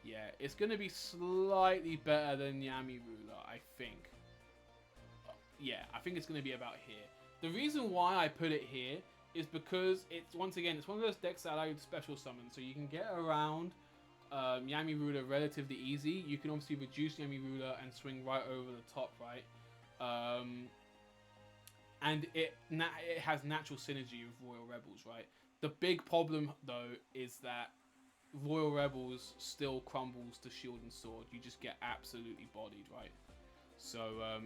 Yeah, it's going to be slightly better than Yami Ruler, I think. Yeah, I think it's going to be about here. The reason why I put it here is because it's, once again, it's one of those decks that allow you to special summon, so you can get around Yami Ruler relatively easy. You can obviously reduce Yami Ruler and swing right over the top, right? And it has natural synergy with Royal Rebels, right? The big problem, though, is that Royal Rebels still crumbles to shield and sword. You just get absolutely bodied, right? So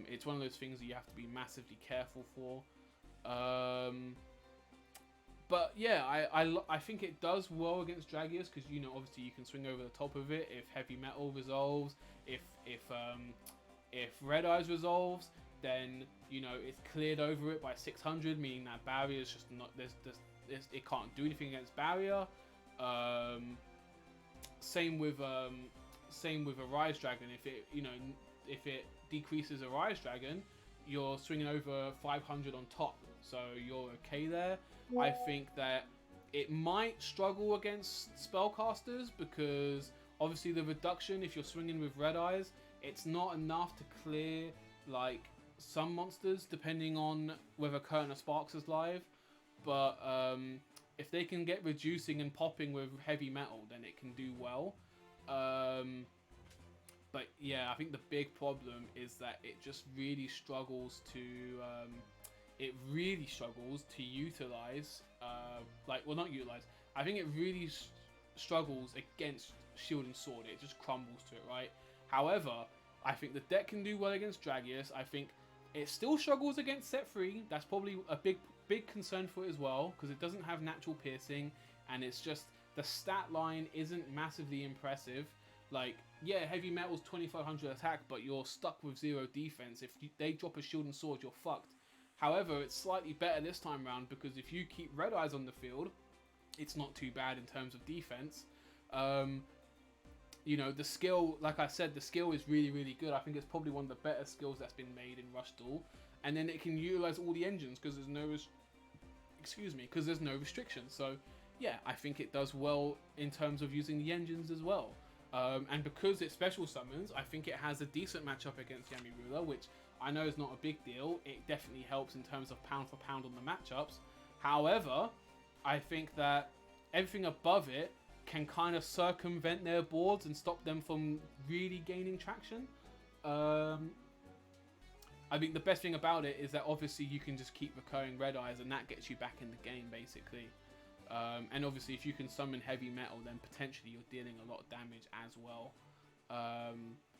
it's one of those things that you have to be massively careful for. But yeah, I think it does well against Dragius because, you know, obviously you can swing over the top of it if Heavy Metal resolves, if Red Eyes resolves, then, you know, it's cleared over it by 600, meaning that barrier is just not it can't do anything against barrier. Same with a Rise Dragon. If it decreases a Rise Dragon, you're swinging over 500 on top, so you're okay there. I think that it might struggle against spellcasters because obviously the reduction, if you're swinging with Red Eyes, it's not enough to clear like some monsters depending on whether Curtain of Sparks is live. But if they can get reducing and popping with Heavy Metal, then it can do well. But yeah, I think the big problem is that it just really struggles to utilize, not utilize. I think it really struggles against Shield and Sword. It just crumbles to it, right? However, I think the deck can do well against Dragius. I think it still struggles against Set 3. That's probably a big concern for it as well, because it doesn't have natural piercing, and it's just the stat line isn't massively impressive. Like, yeah, Heavy Metal's 2500 attack, but you're stuck with 0 defense. If they drop a Shield and Sword, you're fucked. However, it's slightly better this time round because if you keep Red Eyes on the field, it's not too bad in terms of defense. You know, the skill, like I said, the skill is really, really good. I think it's probably one of the better skills that's been made in Rush Duel. And then it can utilize all the engines because there's no restrictions. So yeah, I think it does well in terms of using the engines as well. And because it special summons, I think it has a decent matchup against Yami Ruler, which I know is not a big deal. It definitely helps in terms of pound for pound on the matchups. However, I think that everything above it can kind of circumvent their boards and stop them from really gaining traction. I think the best thing about it is that obviously you can just keep recurring Red Eyes and that gets you back in the game basically. And obviously if you can summon Heavy Metal, then potentially you're dealing a lot of damage as well.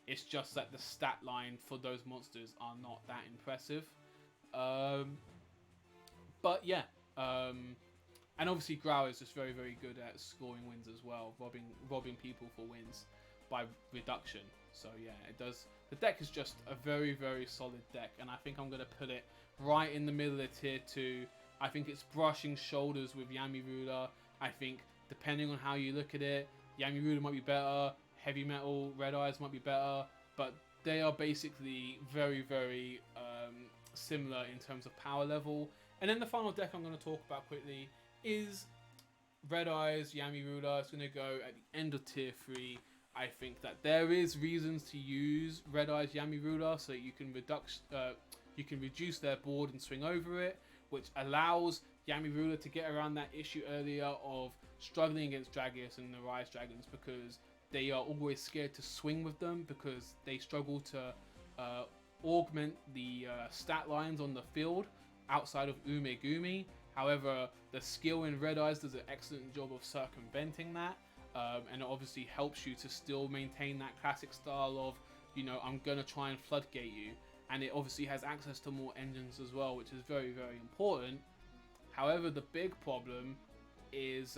It's just that the stat line for those monsters are not that impressive. But yeah, and obviously Grau is just very, very good at scoring wins as well, robbing people for wins by reduction. So yeah, it does. The deck is just a very, very solid deck, and I think I'm going to put it right in the middle of tier 2. I think it's brushing shoulders with Yami Ruler. I think depending on how you look at it, Yami Ruler might be better, Heavy Metal, Red Eyes might be better, but they are basically very, very similar in terms of power level. And then the final deck I'm going to talk about quickly is Red Eyes, Yami Ruler. It's going to go at the end of tier 3. I think that there is reasons to use Red Eyes, Yami Ruler, so you can reduce their board and swing over it, which allows Yami Ruler to get around that issue earlier of struggling against Dragius and the Rise Dragons, because they are always scared to swing with them because they struggle to augment the stat lines on the field outside of Umegumi. However, the skill in Red Eyes does an excellent job of circumventing that, and it obviously helps you to still maintain that classic style of, you know, I'm going to try and floodgate you. And it obviously has access to more engines as well, which is very, very important. However, the big problem is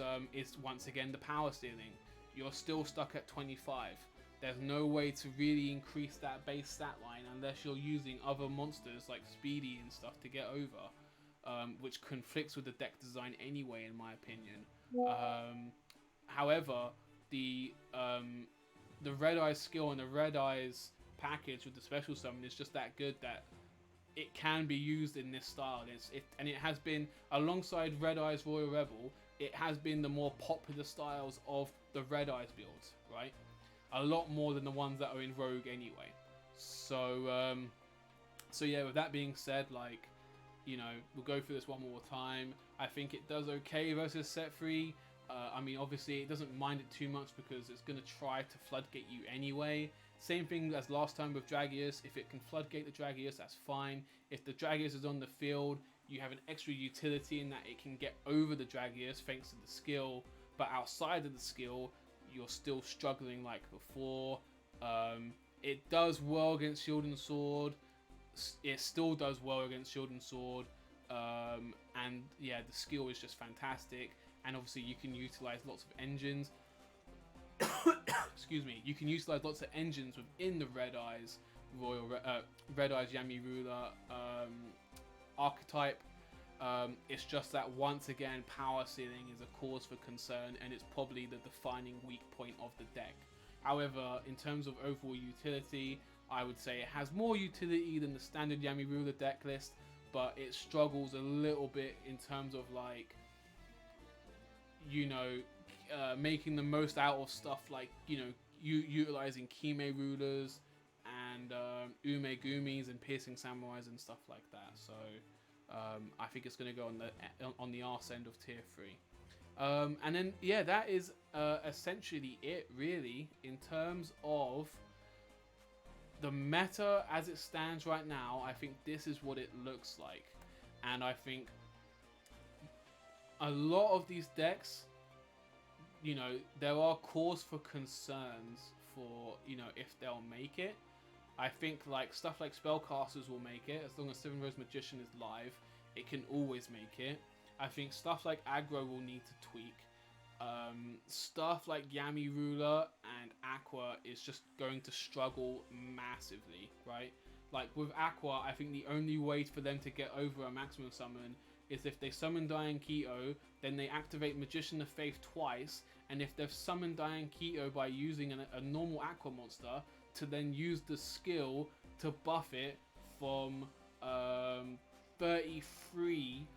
once again the power ceiling. You're still stuck at 25. There's no way to really increase that base stat line unless you're using other monsters like Speedy and stuff to get over, which conflicts with the deck design anyway, in my opinion. However, the Red Eyes skill and the Red Eyes package with the special summon is just that good that it can be used in this style. And it has been, alongside Red Eyes Royal Rebel, it has been the more popular styles of the Red Eyes builds, right? A lot more than the ones that are in Rogue anyway. So yeah, with that being said, like, you know, we'll go through this one more time. I think it does okay versus Set 3. I mean, obviously, it doesn't mind it too much because it's going to try to floodgate you anyway. Same thing as last time with Dragius. If it can floodgate the Dragius, that's fine. If the Dragius is on the field, you have an extra utility in that it can get over the Dragius thanks to the skill. But outside of the skill, you're still struggling like before. It does well against Shield and Sword. It still does well against Shield and Sword. And yeah, the skill is just fantastic. And obviously you can utilize lots of engines. Excuse me. You can utilize lots of engines within the Red Eyes Yami Ruler archetype. It's just that once again, power ceiling is a cause for concern, and it's probably the defining weak point of the deck. However, in terms of overall utility, I would say it has more utility than the standard Yami Ruler deck list, but it struggles a little bit in terms of like, you know, making the most out of stuff like, you know, utilizing Kime Rulers and Ume Gumis and Piercing Samurais and stuff like that. So I think it's going to go on the arse end of tier 3. And then yeah, that is essentially it really in terms of the meta as it stands right now. I think this is what it looks like, and I think a lot of these decks, you know, there are cause for concerns for, you know, if they'll make it. I think like stuff like Spellcasters will make it as long as Seven Rose Magician is live. It can always make it. I think stuff like aggro will need to tweak. Stuff like Yami Ruler and Aqua is just going to struggle massively, right? Like with Aqua, I think the only way for them to get over a maximum summon is if they summon Diane Keto, then they activate Magician of Faith twice, and if they've summoned Diane Keto by using a normal Aqua monster, to then use the skill to buff it from 33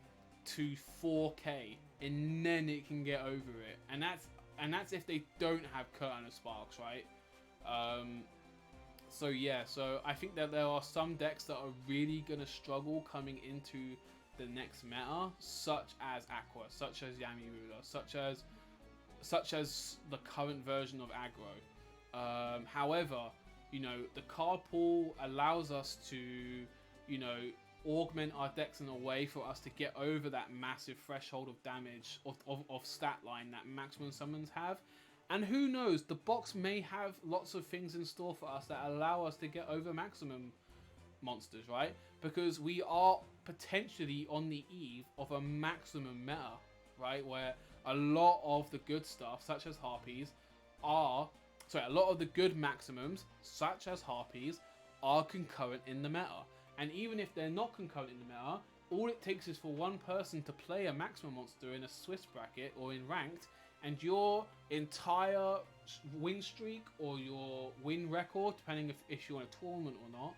to 4k, and then it can get over it. And that's if they don't have Curtain of Sparks, right? So yeah, so I think that there are some decks that are really gonna struggle coming into the next meta, such as Aqua, such as Yami Ruler, such as the current version of aggro. However, you know, the card pool allows us to, you know, augment our decks in a way for us to get over that massive threshold of damage of stat line that maximum summons have. And who knows, the box may have lots of things in store for us that allow us to get over maximum monsters, right? Because we are potentially on the eve of a maximum meta, right? Where a lot of the good stuff, such as Harpies, a lot of the good maximums, such as Harpies, are concurrent in the meta. And even if they're not concurrent in the meta, all it takes is for one person to play a maximum monster in a Swiss bracket or in ranked, and your entire win streak or your win record, depending if you're in a tournament or not,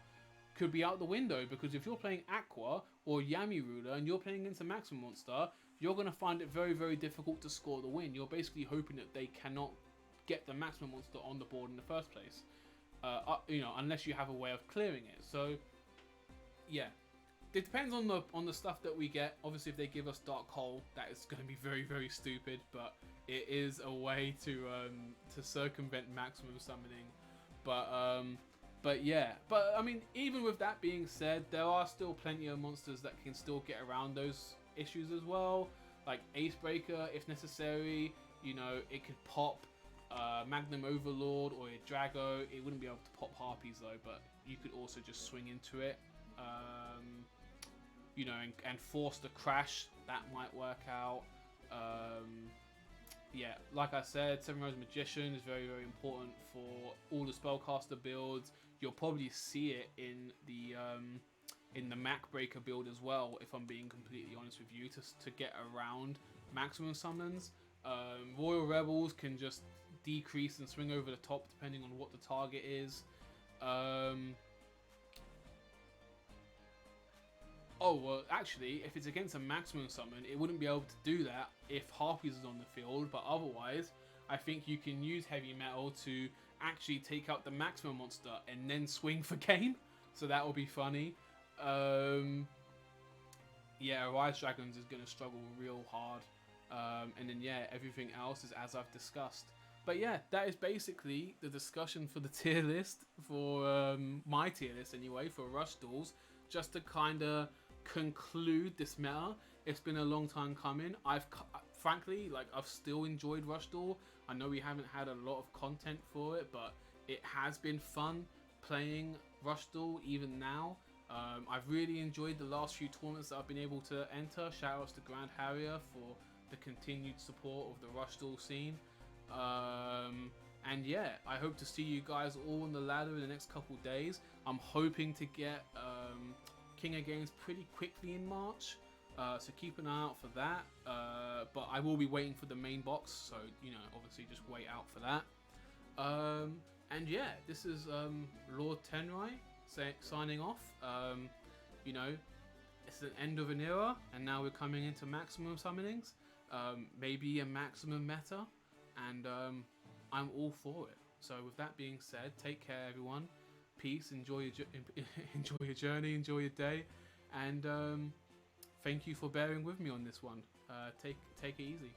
could be out the window. Because if you're playing Aqua or Yami Ruler and you're playing against a maximum monster, you're going to find it very, very difficult to score the win. You're basically hoping that they cannot get the maximum monster on the board in the first place, you know, unless you have a way of clearing it. So yeah, it depends on the stuff that we get. Obviously, if they give us Dark Hole, that is going to be very, very stupid, but it is a way to circumvent maximum summoning. But yeah, I mean, even with that being said, there are still plenty of monsters that can still get around those issues as well, like Ace Breaker if necessary. You know, it could pop Magnum Overlord or a Drago. It wouldn't be able to pop Harpies though, but you could also just swing into it, you know, and force the crash. That might work out. Yeah, like I said, Seven Rose Magician is very, very important for all the spellcaster builds. You'll probably see it in the Mac Breaker build as well, if I'm being completely honest with you, to get around maximum summons. Royal Rebels can just decrease and swing over the top depending on what the target is. Oh, well, actually, if it's against a maximum summon, it wouldn't be able to do that if Harpies is on the field, but otherwise, I think you can use Heavy Metal to actually take out the maximum monster and then swing for game, so that will be funny. Yeah, Rise Dragons is going to struggle real hard, and then yeah, everything else is as I've discussed. But yeah, that is basically the discussion for the tier list, for my tier list anyway, for Rush Duels, just to kind of conclude this meta. It's been a long time coming. frankly, like, I've still enjoyed Rush Duel. I know we haven't had a lot of content for it, but it has been fun playing Rush Duel even now. I've really enjoyed the last few tournaments that I've been able to enter. Shoutouts to Grand Harrier for the continued support of the Rush Duel scene. And yeah, I hope to see you guys all on the ladder in the next couple days. I'm hoping to get King of Games pretty quickly in March. So keep an eye out for that. But I will be waiting for the main box, so you know, obviously just wait out for that. And yeah, this is Lord Tenrai signing off. You know, it's the end of an era, and now we're coming into maximum summonings. Maybe a maximum meta, and I'm all for it. So with that being said, take care, everyone. Peace. Enjoy your journey. Enjoy your day, and thank you for bearing with me on this one. Take it easy.